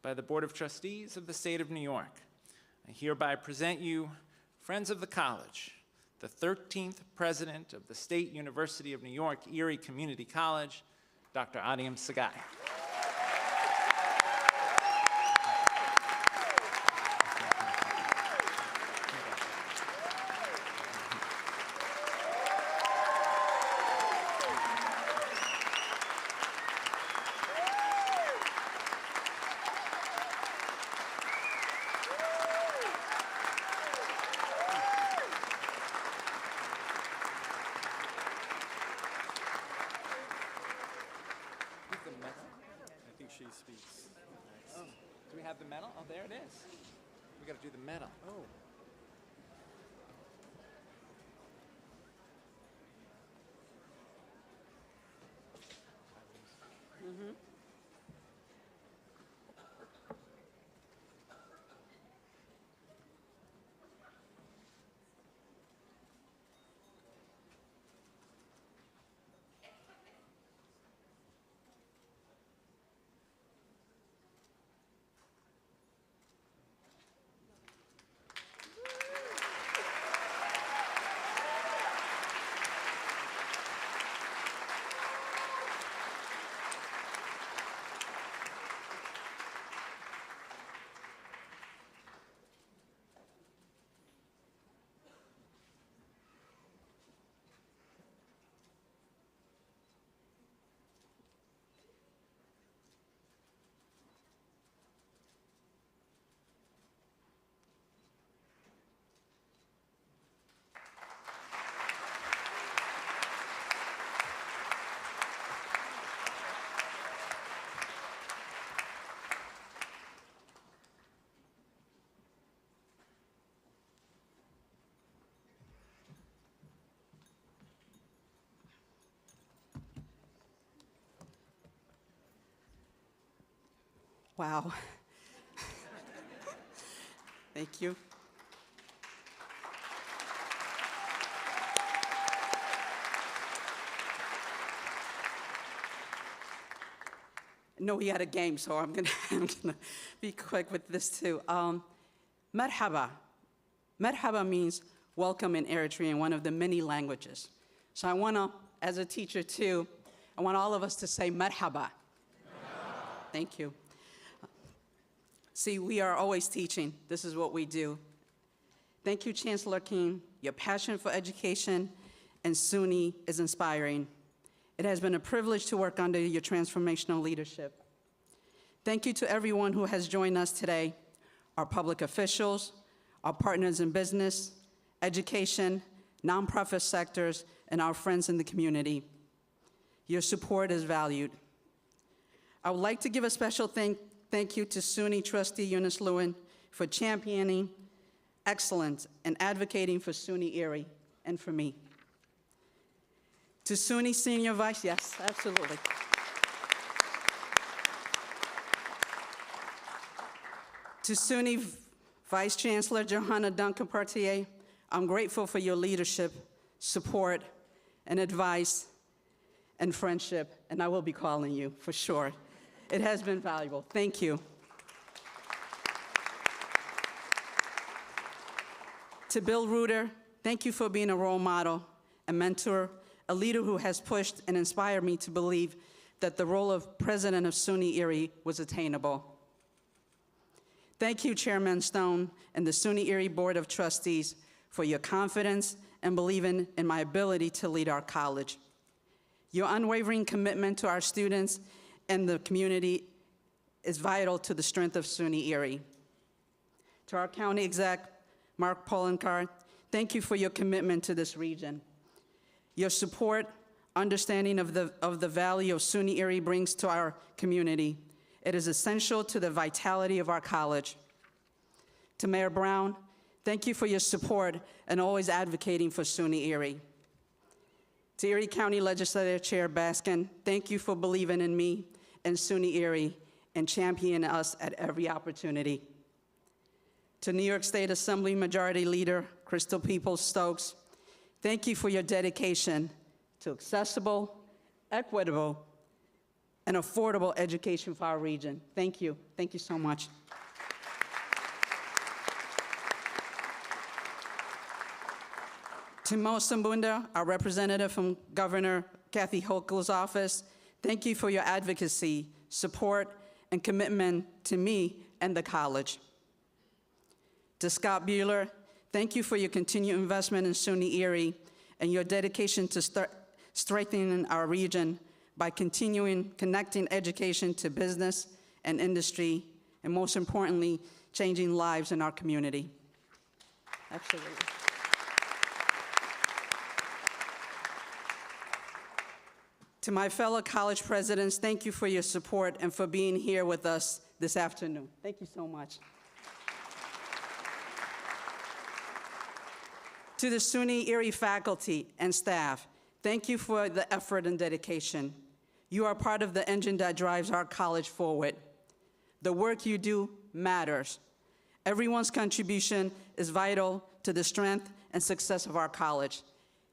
by the Board of Trustees of the State of New York, I hereby present you, friends of the college, the 13th President of the State University of New York, Erie Community College, Dr. Adiem Sagai. She speaks. Oh. Do we have the medal? Oh, there it is. We got to do the medal. Oh. Mm-hmm. Wow. Thank you. No, we had a game, so I'm gonna be quick with this too. Merhaba. Merhaba means welcome in Eritrean, one of the many languages. So I wanna, as a teacher too, I want all of us to say merhaba. Thank you. See, we are always teaching. This is what we do. Thank you, Chancellor King. Your passion for education and SUNY is inspiring. It has been a privilege to work under your transformational leadership. Thank you to everyone who has joined us today, our public officials, our partners in business, education, nonprofit sectors, and our friends in the community. Your support is valued. I would like to give a special thank you to SUNY trustee Eunice Lewin for championing excellence and advocating for SUNY Erie and for me. To SUNY Senior Vice, yes, absolutely. To SUNY Vice Chancellor Johanna Duncan-Partier, I'm grateful for your leadership, support, and advice, and friendship, and I will be calling you for sure. It has been valuable. Thank you. To Bill Reuter, thank you for being a role model, a mentor, a leader who has pushed and inspired me to believe that the role of president of SUNY Erie was attainable. Thank you, Chairman Stone and the SUNY Erie Board of Trustees for your confidence and believing in my ability to lead our college. Your unwavering commitment to our students and the community is vital to the strength of SUNY Erie. To our county exec, Mark Polenkar, thank you for your commitment to this region. Your support, understanding of the value of SUNY Erie brings to our community. It is essential to the vitality of our college. To Mayor Brown, thank you for your support and always advocating for SUNY Erie. To Erie County Legislative Chair Baskin, thank you for believing in me and SUNY Erie and championing us at every opportunity. To New York State Assembly Majority Leader Crystal Peoples-Stokes, thank you for your dedication to accessible, equitable, and affordable education for our region. Thank you. Thank you so much. To Mo Sambunda, our representative from Governor Kathy Hochul's office, thank you for your advocacy, support, and commitment to me and the college. To Scott Bueller, thank you for your continued investment in SUNY Erie and your dedication to strengthening our region by continuing connecting education to business and industry, and most importantly, changing lives in our community. Absolutely. To my fellow college presidents, thank you for your support and for being here with us this afternoon. Thank you so much. To the SUNY Erie faculty and staff, thank you for the effort and dedication. You are part of the engine that drives our college forward. The work you do matters. Everyone's contribution is vital to the strength and success of our college.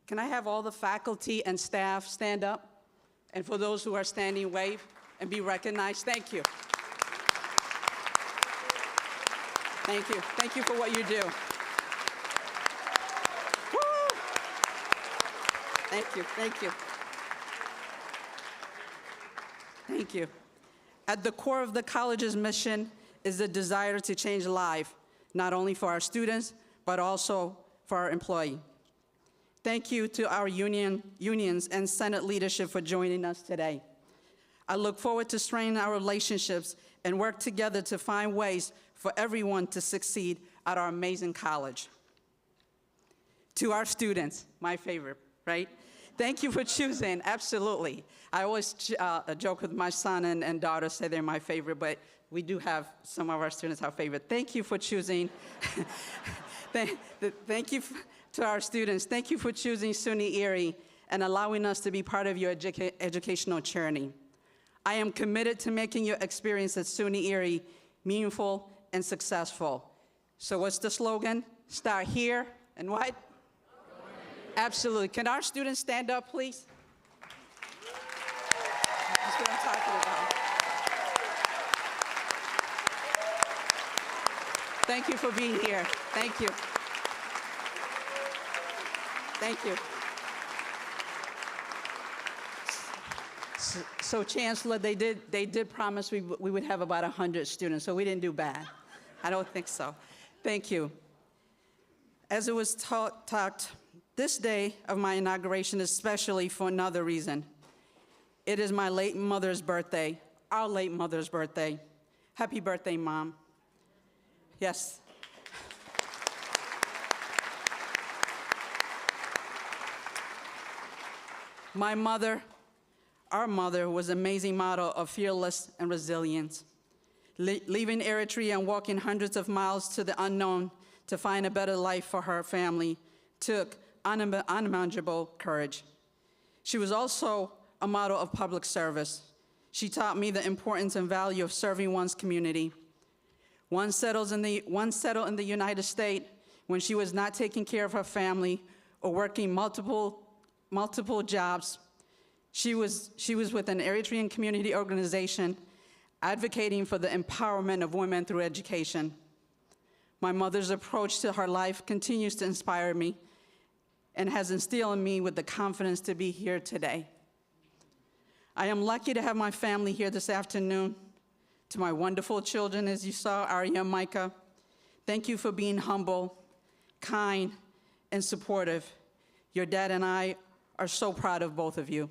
Can I have all the faculty and staff stand up? And for those who are standing, wave and be recognized. Thank you. Thank you. Thank you for what you do. Woo! Thank you. Thank you. Thank you. At the core of the college's mission is the desire to change life, not only for our students, but also for our employees. Thank you to our unions and Senate leadership for joining us today. I look forward to strengthening our relationships and work together to find ways for everyone to succeed at our amazing college. To our students, my favorite, right? Thank you for choosing, absolutely. I always joke with my son and daughter, say they're my favorite, but we do have some of our students our favorite. Thank you for choosing. Thank you to our students. Thank you for choosing SUNY Erie and allowing us to be part of your educational journey. I am committed to making your experience at SUNY Erie meaningful and successful. So what's the slogan? Start here and what? Absolutely. Can our students stand up, please? That's what I'm talking about. Thank you for being here. Thank you. Thank you. So Chancellor, they did promise we would have about 100 students, so we didn't do bad. I don't think so. Thank you. As it was talked, this day of my inauguration is especially for another reason. It is my late mother's birthday, our late mother's birthday. Happy birthday, Mom. Yes. My mother, our mother, was an amazing model of fearless and resilience. Leaving Eritrea and walking hundreds of miles to the unknown to find a better life for her family took unimaginable courage. She was also a model of public service. She taught me the importance and value of serving one's community. One settled in the United States when she was not taking care of her family or working multiple jobs. She was with an Eritrean community organization advocating for the empowerment of women through education. My mother's approach to her life continues to inspire me and has instilled in me with the confidence to be here today. I am lucky to have my family here this afternoon. To my wonderful children, as you saw, Aria and Micah, thank you for being humble, kind, and supportive. Your dad and I are so proud of both of you.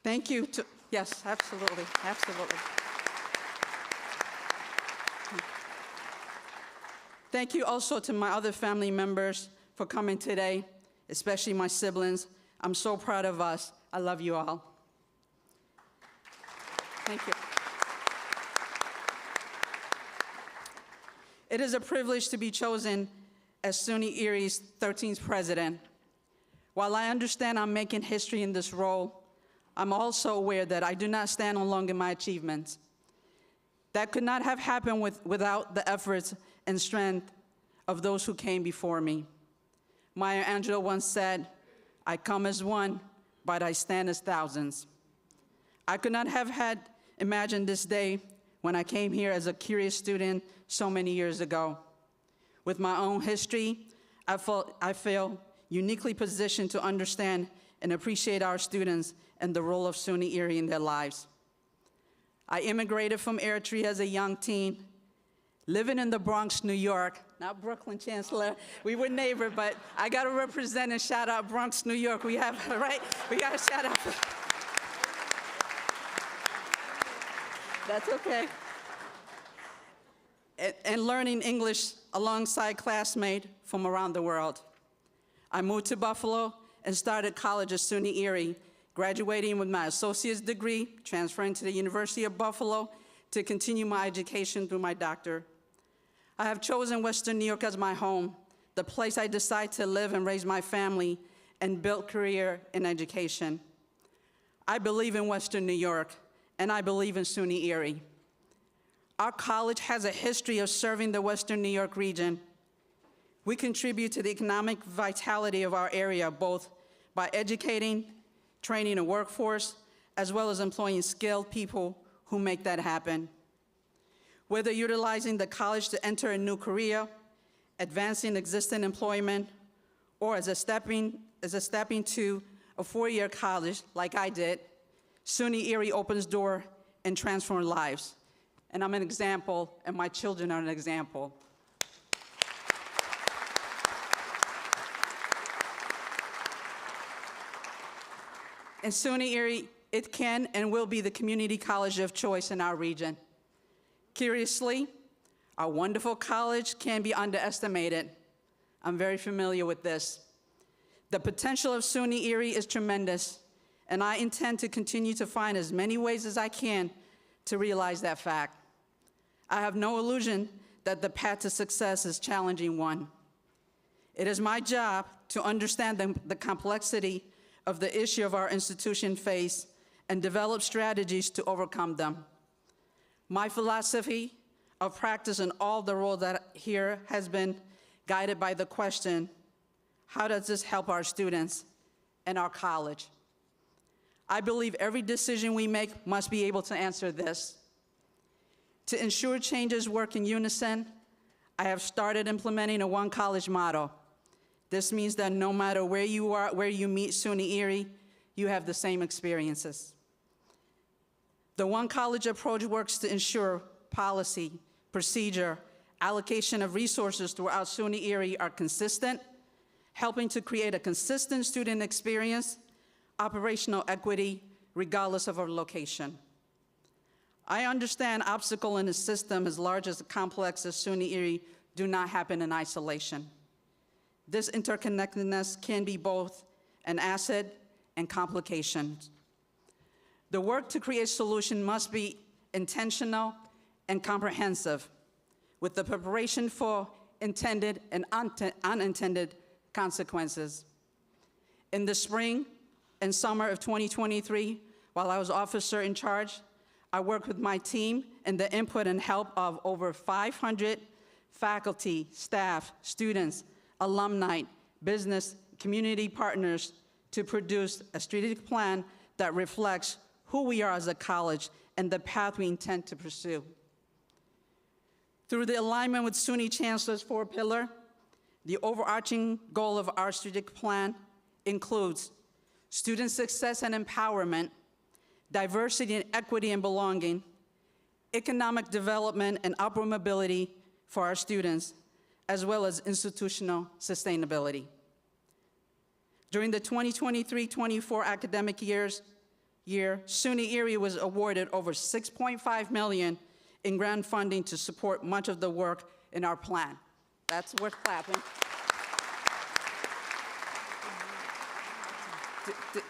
Thank you to Yes, absolutely, absolutely. Thank you also to my other family members for coming today, especially my siblings. I'm so proud of us. I love you all. Thank you. It is a privilege to be chosen as SUNY Erie's 13th president. While I understand I'm making history in this role, I'm also aware that I do not stand alone in my achievements. That could not have happened without the efforts and strength of those who came before me. Maya Angelou once said, "I come as one, but I stand as thousands." I could not have had imagined this day when I came here as a curious student so many years ago. With my own history, I feel uniquely positioned to understand and appreciate our students and the role of SUNY Erie in their lives. I immigrated from Eritrea as a young teen, living in the Bronx, New York, not Brooklyn, Chancellor. We were neighbor, but I got to represent and shout out Bronx, New York. We have, right? We got to shout out. That's okay. And learning English alongside classmates from around the world. I moved to Buffalo and started college at SUNY Erie, graduating with my associate's degree, transferring to the University of Buffalo to continue my education through my doctorate. I have chosen Western New York as my home, the place I decide to live and raise my family and build career in education. I believe in Western New York, and I believe in SUNY Erie. Our college has a history of serving the Western New York region. We contribute to the economic vitality of our area, both by educating, training a workforce, as well as employing skilled people who make that happen. Whether utilizing the college to enter a new career, advancing existing employment, or as a stepping to a four-year college like I did, SUNY Erie opens doors and transforms lives. And I'm an example, and my children are an example. And SUNY Erie, it can and will be the community college of choice in our region. Curiously, our wonderful college can be underestimated. I'm very familiar with this. The potential of SUNY Erie is tremendous, and I intend to continue to find as many ways as I can to realize that fact. I have no illusion that the path to success is a challenging one. It is my job to understand the complexity of the issue of our institution face and develop strategies to overcome them. My philosophy of practice in all the roles that here has been guided by the question, how does this help our students and our college? I believe every decision we make must be able to answer this. To ensure changes work in unison, I have started implementing a one college model. This means that no matter where you are, where you meet SUNY Erie, you have the same experiences. The one college approach works to ensure policy, procedure, allocation of resources throughout SUNY Erie are consistent, helping to create a consistent student experience, operational equity, regardless of our location. I understand obstacles in a system as large as complex as SUNY Erie do not happen in isolation. This interconnectedness can be both an asset and complication. The work to create solutions must be intentional and comprehensive, with the preparation for intended and unintended consequences. In the spring and summer of 2023, while I was officer in charge, I worked with my team and the input and help of over 500 faculty, staff, students, alumni, business, community partners to produce a strategic plan that reflects who we are as a college and the path we intend to pursue. Through the alignment with SUNY Chancellor's 4-pillar, the overarching goal of our strategic plan includes student success and empowerment, diversity and equity and belonging, economic development and upward mobility for our students, as well as institutional sustainability. During the 2023-24 academic years, year, SUNY Erie was awarded over $6.5 million in grant funding to support much of the work in our plan. That's worth clapping.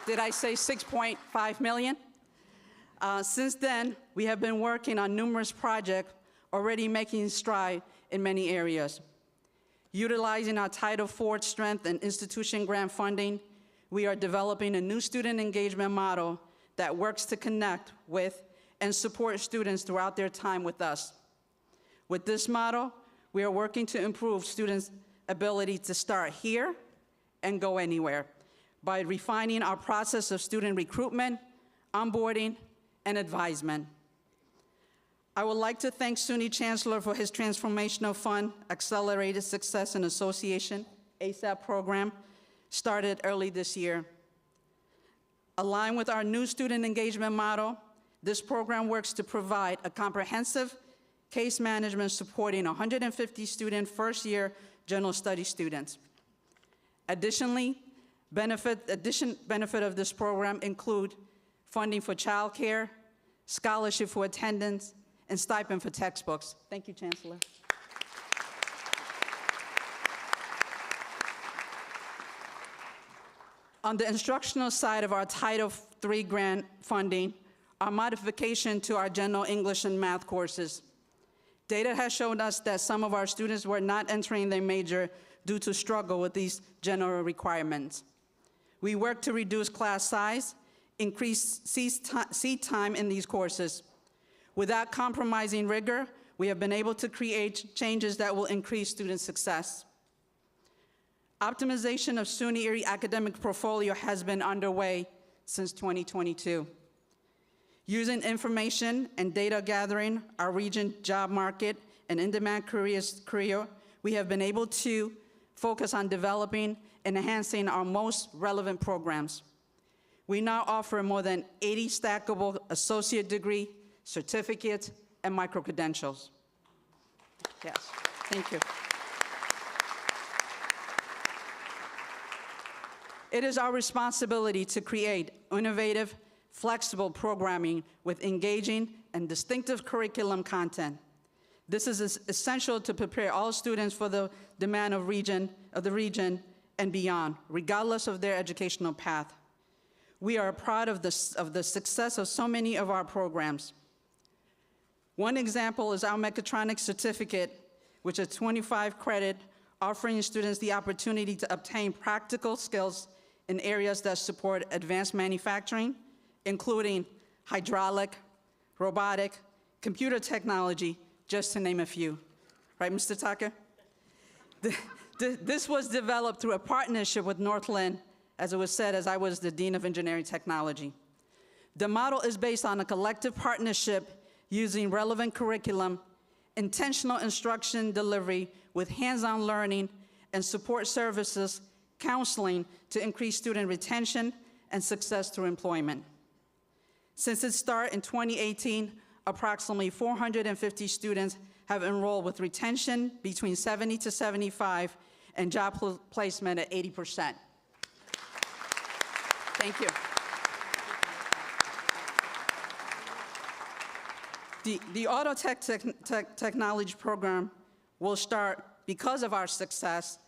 Did I say 6.5 million? Since then, we have been working on numerous projects, already making stride in many areas. Utilizing our Title IV strength and institution grant funding, we are developing a new student engagement model that works to connect with and support students throughout their time with us. With this model, we are working to improve students' ability to start here and go anywhere by refining our process of student recruitment, onboarding, and advisement. I would like to thank SUNY Chancellor for his Transformational Fund Accelerated Success and Association, ASAP program, started early this year. Aligned with our new student engagement model, this program works to provide a comprehensive case management supporting 150 student first-year general studies students. Additionally, benefit of this program include funding for childcare, scholarship for attendance, and stipend for textbooks. Thank you, Chancellor. On the instructional side of our Title III grant funding, our modification to our general English and math courses. Data has shown us that some of our students were not entering their major due to struggle with these general requirements. We work to reduce class size, increase seat time in these courses. Without compromising rigor, we have been able to create changes that will increase student success. Optimization of SUNY Erie academic portfolio has been underway since 2022. Using information and data gathering, our region job market, and in-demand career, we have been able to focus on developing and enhancing our most relevant programs. We now offer more than 80 stackable associate degree, certificates, and micro-credentials. Yes, thank you. It is our responsibility to create innovative, flexible programming with engaging and distinctive curriculum content. This is essential to prepare all students for the demand of the region and beyond, regardless of their educational path. We are proud of the success of so many of our programs. One example is our mechatronics certificate, which is 25 credit, offering students the opportunity to obtain practical skills in areas that support advanced manufacturing, including hydraulic, robotic, computer technology, just to name a few. Right, Mr. Tucker? This was developed through a partnership with Northland, as it was said, as I was the Dean of Engineering Technology. The model is based on a collective partnership using relevant curriculum, intentional instruction delivery with hands-on learning and support services, counseling to increase student retention and success through employment. Since its start in 2018, approximately 450 students have enrolled with retention between 70 to 75 and job placement at 80%. Thank you. The auto technology program will start, because of our success,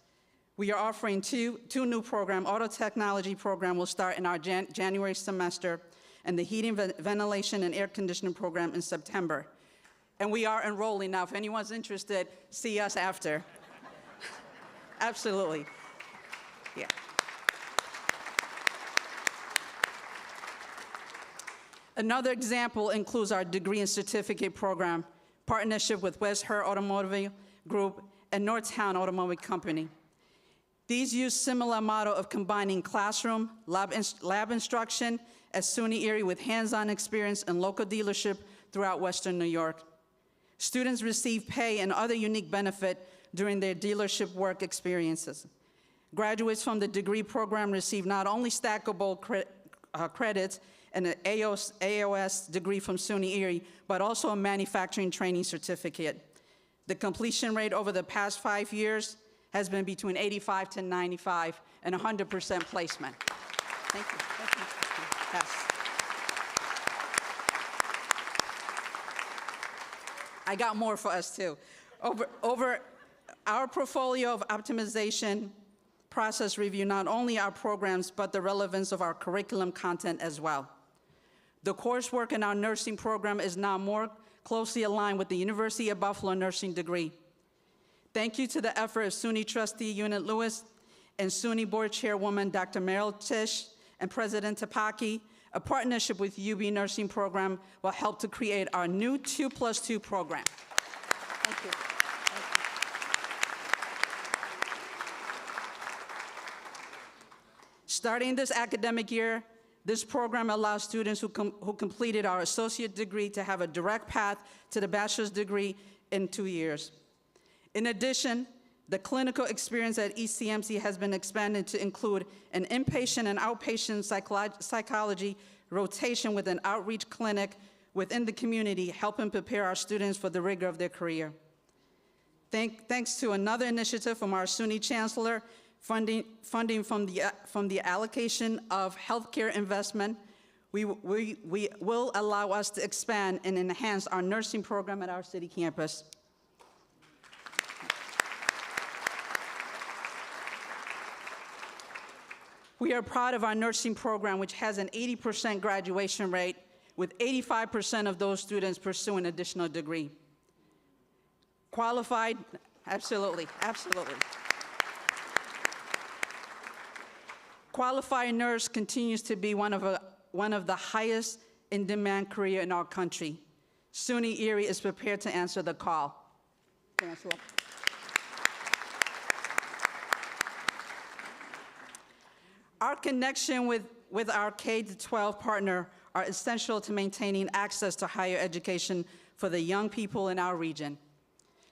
we are offering two new programs. Auto technology program will start in our January semester, and the heating, ventilation, and air conditioning program in September. And we are enrolling now. If anyone's interested, see us after. Absolutely. Yeah. Another example includes our degree and certificate program, partnership with West Her Automotive Group and Northtown Automotive Company. These use similar model of combining classroom, lab instruction at SUNY Erie with hands-on experience and local dealership throughout Western New York. Students receive pay and other unique benefit during their dealership work experiences. Graduates from the degree program receive not only stackable credits and an AOS degree from SUNY Erie, but also a manufacturing training certificate. The completion rate over the past 5 years has been between 85 to 95 and 100% placement. Thank you. Thank you. Yes. I got more for us too. Over our portfolio of optimization process review not only our programs, but the relevance of our curriculum content as well. The coursework in our nursing program is now more closely aligned with the University of Buffalo nursing degree. Thank you to the effort of SUNY trustee Unit Lewis and SUNY board chairwoman Dr. Meryl Tisch and President Tapaki. A partnership with UB Nursing Program will help to create our new 2+2 program. Thank you. Starting this academic year, this program allows students who completed our associate degree to have a direct path to the bachelor's degree in 2 years. In addition, the clinical experience at ECMC has been expanded to include an inpatient and outpatient psychology rotation with an outreach clinic within the community, helping prepare our students for the rigor of their career. Thanks to another initiative from our SUNY Chancellor, funding from the allocation of healthcare investment, we will allow us to expand and enhance our nursing program at our city campus. We are proud of our nursing program, which has an 80% graduation rate, with 85% of those students pursuing an additional degree. Qualified, absolutely, absolutely. Qualified nurse continues to be one of the highest in demand career in our country. SUNY Erie is prepared to answer the call. Chancellor. Our connection with our K-12 partner are essential to maintaining access to higher education for the young people in our region.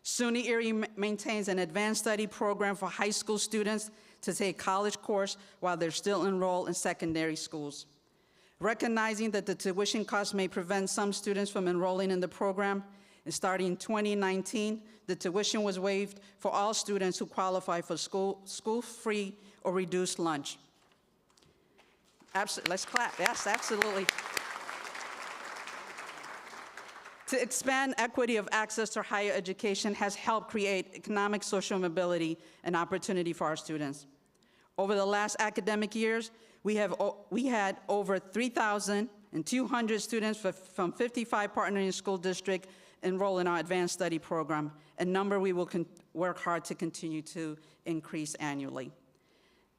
SUNY Erie maintains an advanced study program for high school students to take college course while they're still enrolled in secondary schools. Recognizing that the tuition costs may prevent some students from enrolling in the program, and starting in 2019, the tuition was waived for all students who qualify for school-free or reduced lunch. Let's clap. Yes, absolutely. To expand equity of access to higher education has helped create economic social mobility and opportunity for our students. Over the last academic years, we had over 3,200 students from 55 partnering school districts enroll in our advanced study program, a number we will work hard to continue to increase annually.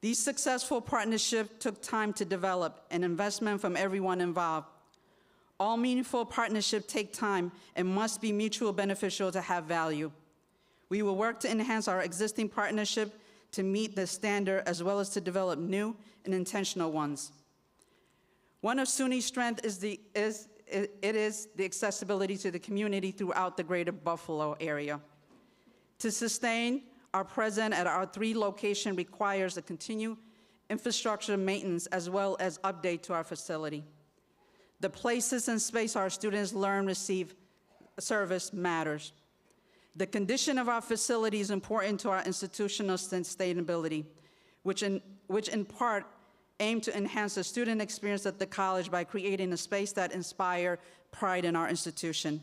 These successful partnerships took time to develop, and investment from everyone involved. All meaningful partnerships take time and must be mutually beneficial to have value. We will work to enhance our existing partnership to meet the standard, as well as to develop new and intentional ones. One of SUNY's strengths is the accessibility to the community throughout the greater Buffalo area. To sustain our presence at our 3 locations requires a continued infrastructure maintenance as well as update to our facility. The places and space our students learn, receive service matters. The condition of our facility is important to our institutional sustainability, which in part aim to enhance the student experience at the college by creating a space that inspires pride in our institution.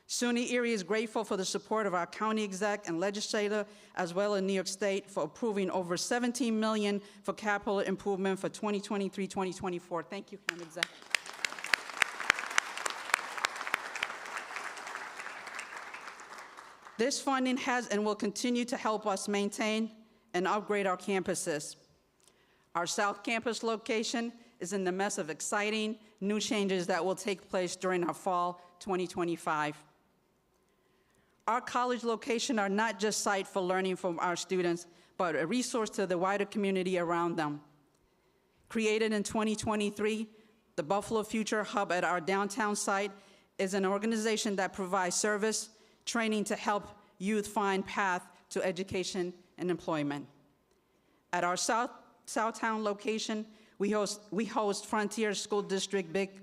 SUNY Erie is grateful for the support of our county exec and legislator, as well as New York State, for approving over $17 million for capital improvement for 2023-2024. Thank you, County Exec. This funding has and will continue to help us maintain and upgrade our campuses. Our South Campus location is in the midst of exciting new changes that will take place during our fall 2025. Our college locations are not just sites for learning from our students, but a resource to the wider community around them. Created in 2023, the Buffalo Future Hub at our downtown site is an organization that provides service, training to help youth find path to education and employment. At our Southtown location, we host Frontier School District Big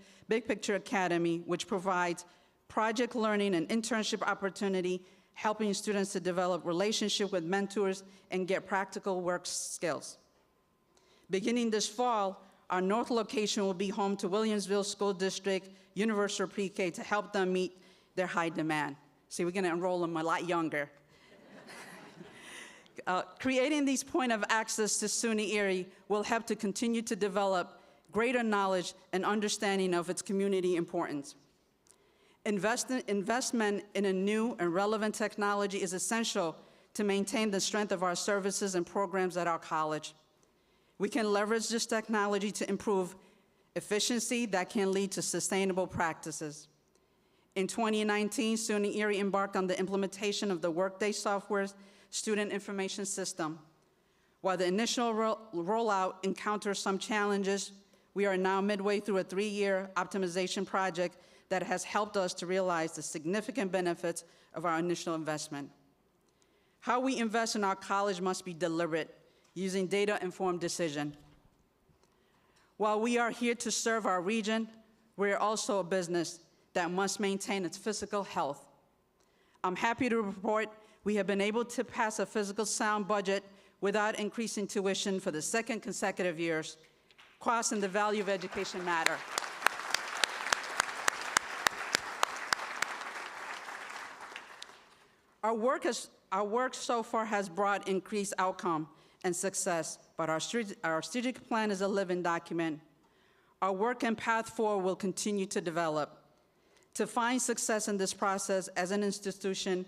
Picture Academy, which provides project learning and internship opportunity, helping students to develop relationship with mentors and get practical work skills. Beginning this fall, our North location will be home to Williamsville School District Universal Pre-K to help them meet their high demand. See, we're going to enroll them a lot younger. Creating these point of access to SUNY Erie will help to continue to develop greater knowledge and understanding of its community importance. Investment in a new and relevant technology is essential to maintain the strength of our services and programs at our college. We can leverage this technology to improve efficiency that can lead to sustainable practices. In 2019, SUNY Erie embarked on the implementation of the Workday Software's Student Information System. While the initial rollout encountered some challenges, we are now midway through a 3-year optimization project that has helped us to realize the significant benefits of our initial investment. How we invest in our college must be deliberate, using data-informed decision. While we are here to serve our region, we are also a business that must maintain its physical health. I'm happy to report we have been able to pass a physical sound budget without increasing tuition for the second consecutive years, crossing the value of education matter. Our work so far has brought increased outcome and success, but our strategic plan is a living document. Our work and path forward will continue to develop. To find success in this process as an institution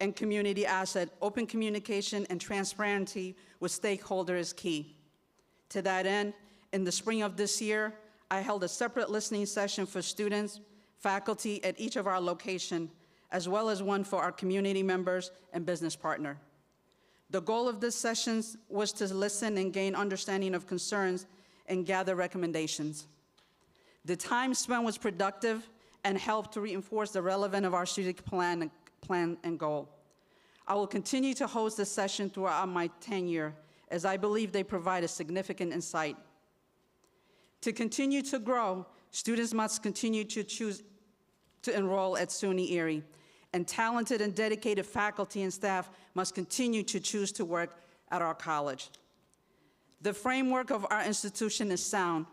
and community asset, open communication and transparency with stakeholders is key. To that end, in the spring of this year, I held a separate listening session for students, faculty at each of our locations, as well as one for our community members and business partner. The goal of this session was to listen and gain understanding of concerns and gather recommendations. The time spent was productive and helped to reinforce the relevance of our strategic plan and goal. I will continue to host this session throughout my tenure, as I believe they provide a significant insight. To continue to grow, students must continue to choose to enroll at SUNY Erie, and talented and dedicated faculty and staff must continue to choose to work at our college. The framework of our institution is sound,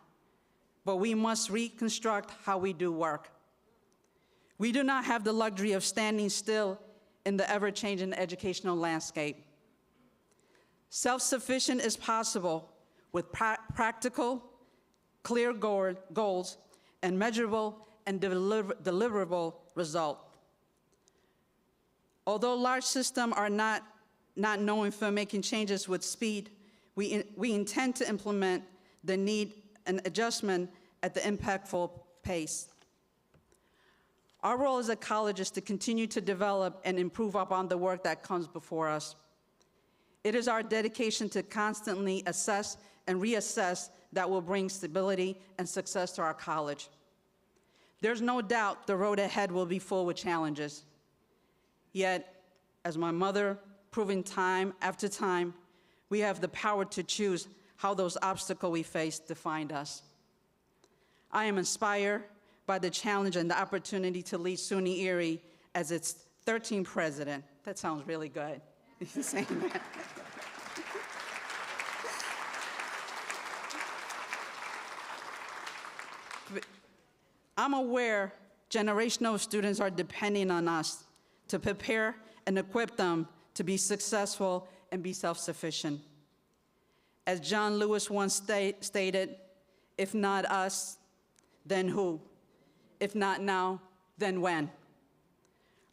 but we must reconstruct how we do work. We do not have the luxury of standing still in the ever-changing educational landscape. Self-sufficient is possible with practical, clear goals, and measurable and deliverable results. Although large systems are not known for making changes with speed, we intend to implement the need and adjustment at the impactful pace. Our role as a college is to continue to develop and improve upon the work that comes before us. It is our dedication to constantly assess and reassess that will bring stability and success to our college. There's no doubt the road ahead will be full with challenges. Yet, as my mother proven time after time, we have the power to choose how those obstacles we face define us. I am inspired by the challenge and the opportunity to lead SUNY Erie as its 13th president. That sounds really good, saying that. I'm aware generational students are depending on us to prepare and equip them to be successful and be self-sufficient. As John Lewis once stated, if not us, then who? If not now, then when?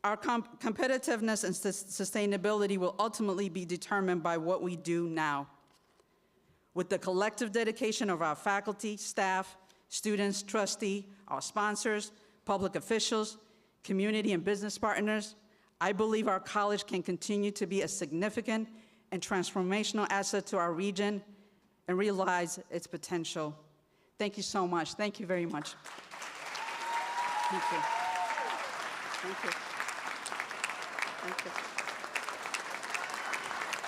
Our competitiveness and sustainability will ultimately be determined by what we do now. With the collective dedication of our faculty, staff, students, trustees, our sponsors, public officials, community and business partners, I believe our college can continue to be a significant and transformational asset to our region and realize its potential. Thank you so much. Thank you very much. Thank you. Thank you. Thank you.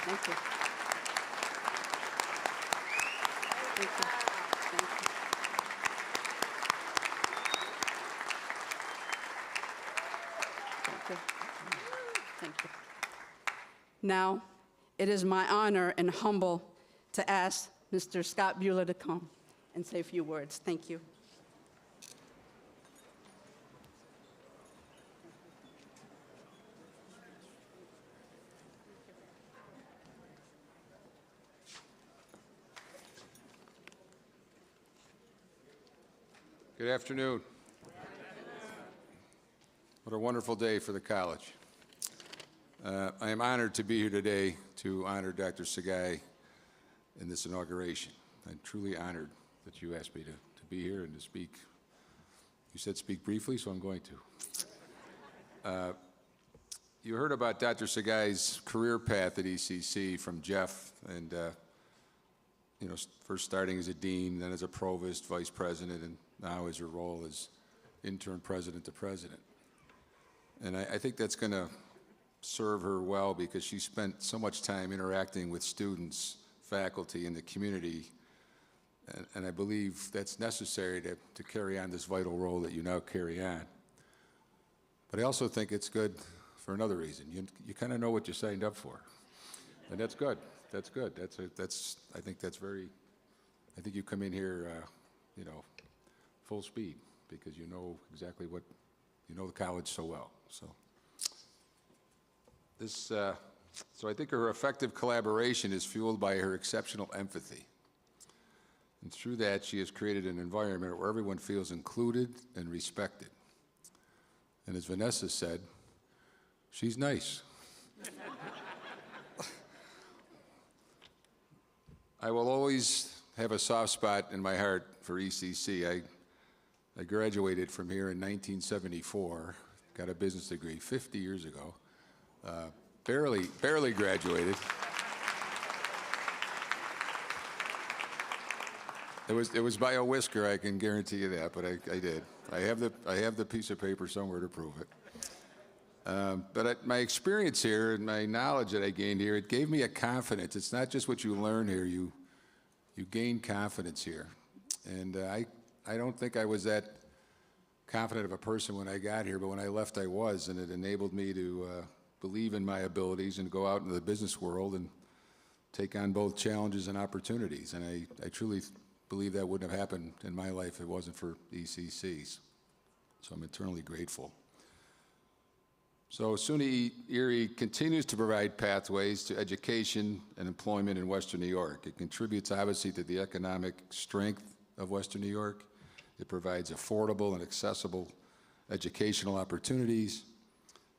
Thank you. Thank you. Thank you. Thank you. Thank you. Now, it is my honor and humble to ask Mr. Scott Bueller to come and say a few words. Thank you. Good afternoon. What a wonderful day for the college. I am honored to be here today to honor Dr. Sagai in this inauguration. I'm truly honored that you asked me to be here and to speak. You said speak briefly, so I'm going to. You heard about Dr. Sagai's career path at ECC from Jeff, and first starting as a dean, then as a provost, vice president, and now as her role as intern president to president. And I think that's going to serve her well because she spent so much time interacting with students, faculty, and the community, and I believe that's necessary to carry on this vital role that you now carry on. But I also think it's good for another reason. You kind of know what you signed up for, and that's good. That's good. I think that's very. I think you come in here, full speed because you know exactly what you know the college so well. So I think her effective collaboration is fueled by her exceptional empathy. And through that, she has created an environment where everyone feels included and respected. And as Vanessa said, she's nice. I will always have a soft spot in my heart for ECC. I graduated from here in 1974, got a business degree 50 years ago. Barely graduated. It was by a whisker, I can guarantee you that, but I did. I have the piece of paper somewhere to prove it. But my experience here and my knowledge that I gained here, it gave me a confidence. It's not just what you learn here, you gain confidence here. And I don't think I was that confident of a person when I got here, but when I left I was, and it enabled me to believe in my abilities and go out into the business world and take on both challenges and opportunities. And I truly believe that wouldn't have happened in my life if it wasn't for ECCs. So I'm eternally grateful. So SUNY Erie continues to provide pathways to education and employment in Western New York. It contributes obviously to the economic strength of Western New York. It provides affordable and accessible educational opportunities,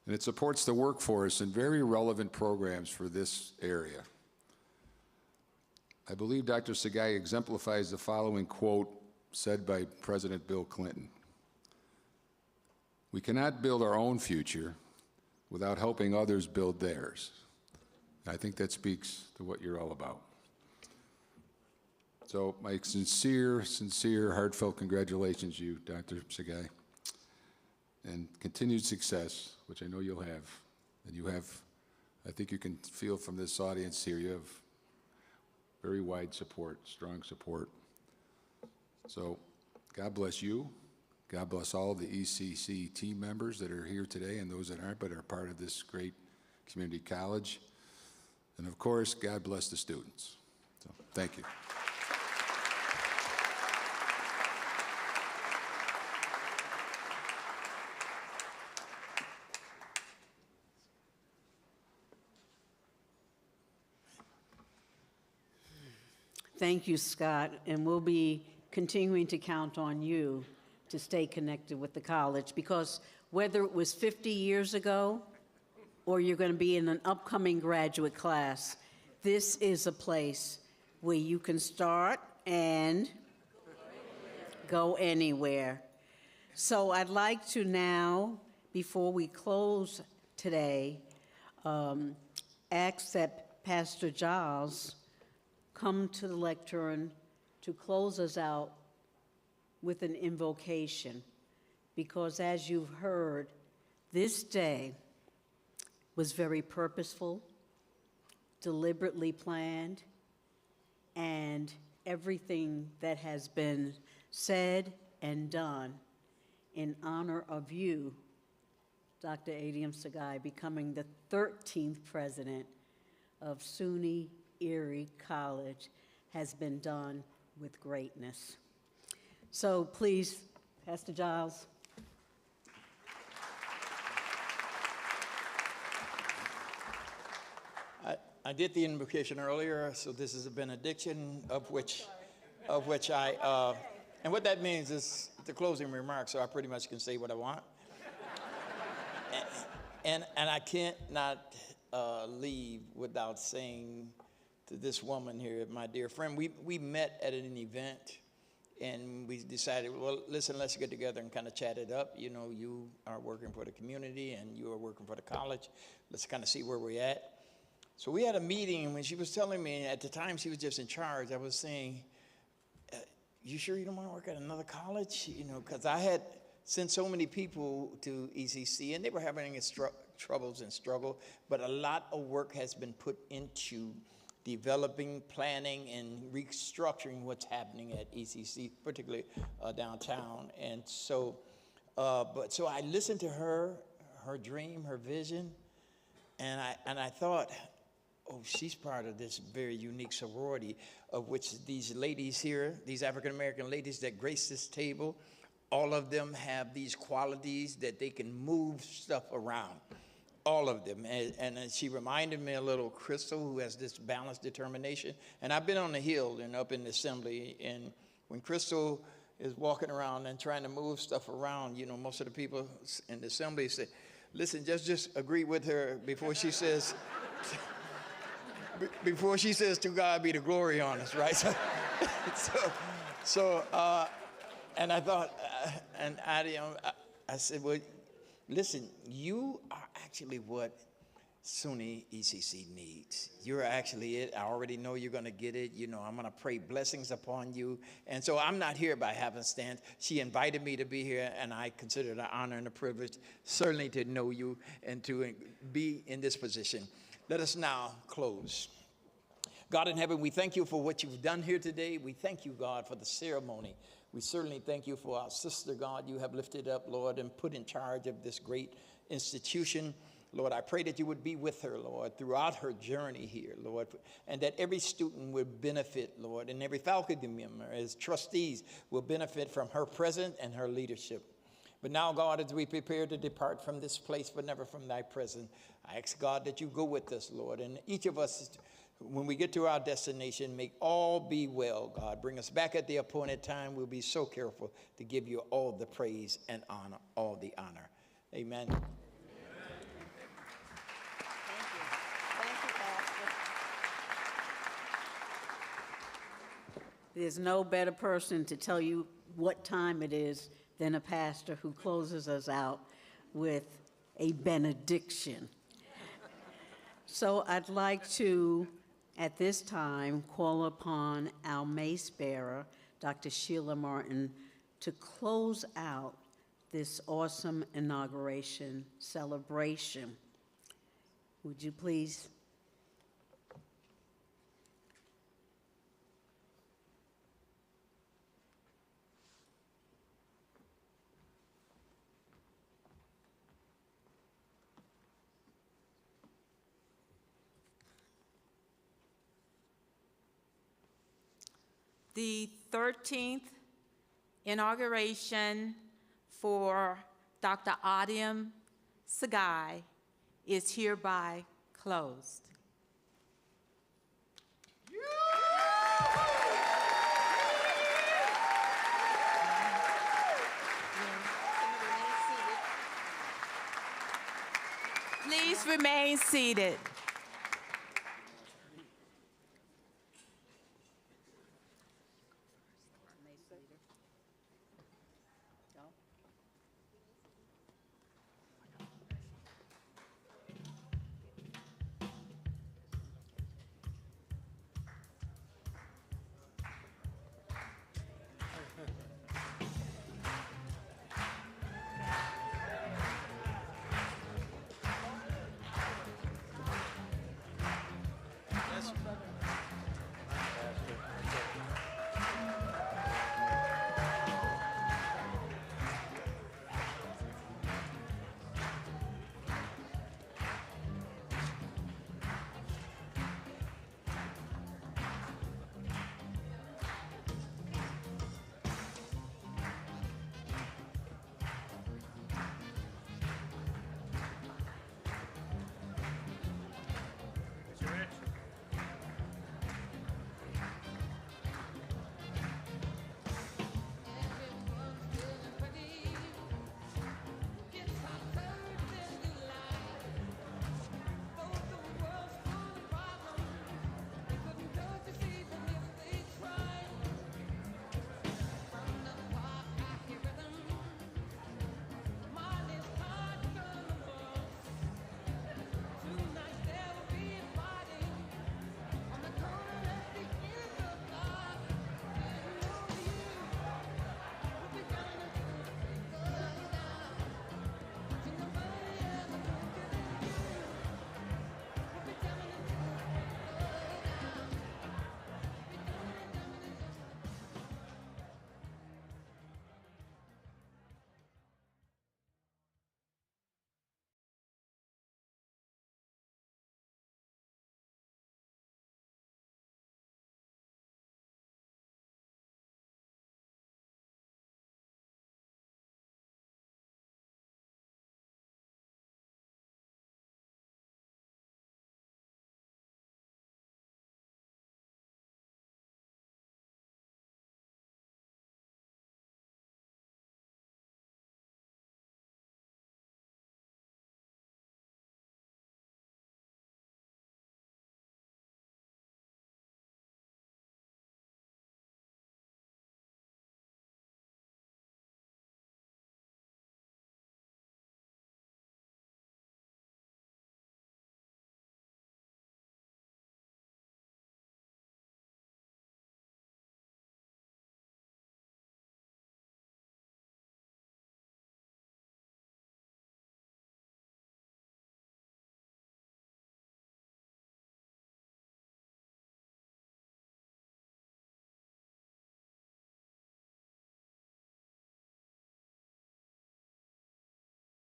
and it supports the workforce in very relevant programs for this area. I believe Dr. Sagai exemplifies the following quote said by President Bill Clinton: "We cannot build our own future without helping others build theirs." And I think that speaks to what you're all about. So my sincere, heartfelt congratulations to you, Dr. Sagai, and continued success, which I know you'll have. And you have, I think you can feel from this audience here, you have very wide support, strong support. So God bless you. God bless all of the ECC team members that are here today and those that aren't but are part of this great community college. And of course, God bless the students. So thank you. Thank you, Scott, and we'll be continuing to count on you to stay connected with the college, because whether it was 50 years ago or you're going to be in an upcoming graduate class, this is a place where you can start and go anywhere. So I'd like to now, before we close today, ask that Pastor Giles come to the lectern to close us out with an invocation, because as you've heard, this day was very purposeful, deliberately planned, and everything that has been said and done in honor of you, Dr. Adium Sagai, becoming the 13th president of SUNY Erie College, has been done with greatness. So please, Pastor Giles. I did the invocation earlier, so this is a benediction of which I And what that means is the closing remarks, so I pretty much can say what I want. And I can't not leave without saying to this woman here, my dear friend, we met at an event, and we decided, well, listen, let's get together and kind of chat it up. You know, you are working for the community, and you are working for the college. Let's kind of see where we're at. So we had a meeting, and when she was telling me, at the time she was just in charge, I was saying, you sure you don't want to work at another college? You know, because I had sent so many people to ECC, and they were having troubles and struggle, but a lot of work has been put into developing, planning, and restructuring what's happening at ECC, particularly downtown. And so, so I listened to her dream, her vision, and I thought, oh, she's part of this very unique sorority of which these ladies here, these African-American ladies that grace this table, all of them have these qualities that they can move stuff around, all of them. And she reminded me a little Crystal, who has this balanced determination. And I've been on the Hill and up in the assembly, and when Crystal is walking around and trying to move stuff around, you know, most of the people in the assembly say, listen, just agree with her before she says, to God be the glory on us, right? And I thought, I said, well, listen, you are actually what SUNY ECC needs. You're actually it. I already know you're going to get it. You know, I'm going to pray blessings upon you. And so I'm not here by happenstance. She invited me to be here, and I consider it an honor and a privilege, certainly to know you and to be in this position. Let us now close. God in heaven, we thank you for what you've done here today. We thank you, God, for the ceremony. We certainly thank you for our sister, God, you have lifted up, Lord, and put in charge of this great institution. Lord, I pray that you would be with her, Lord, throughout her journey here, Lord, and that every student would benefit, Lord, and every faculty member as trustees will benefit from her presence and her leadership. But now, God, as we prepare to depart from this place, but never from thy presence, I ask, God, that you go with us, Lord, and each of us, when we get to our destination, make all be well, God. Bring us back at the appointed time. We'll be so careful to give you all the praise and honor, all the honor. Amen. Thank you. Thank you, Pastor. There's no better person to tell you what time it is than a pastor who closes us out with a benediction. So I'd like to, at this time, call upon our mace bearer, Dr. Sheila Martin, to close out this awesome inauguration celebration. Would you please? The 13th inauguration for Dr. Audium Sagai is hereby closed. Please remain seated.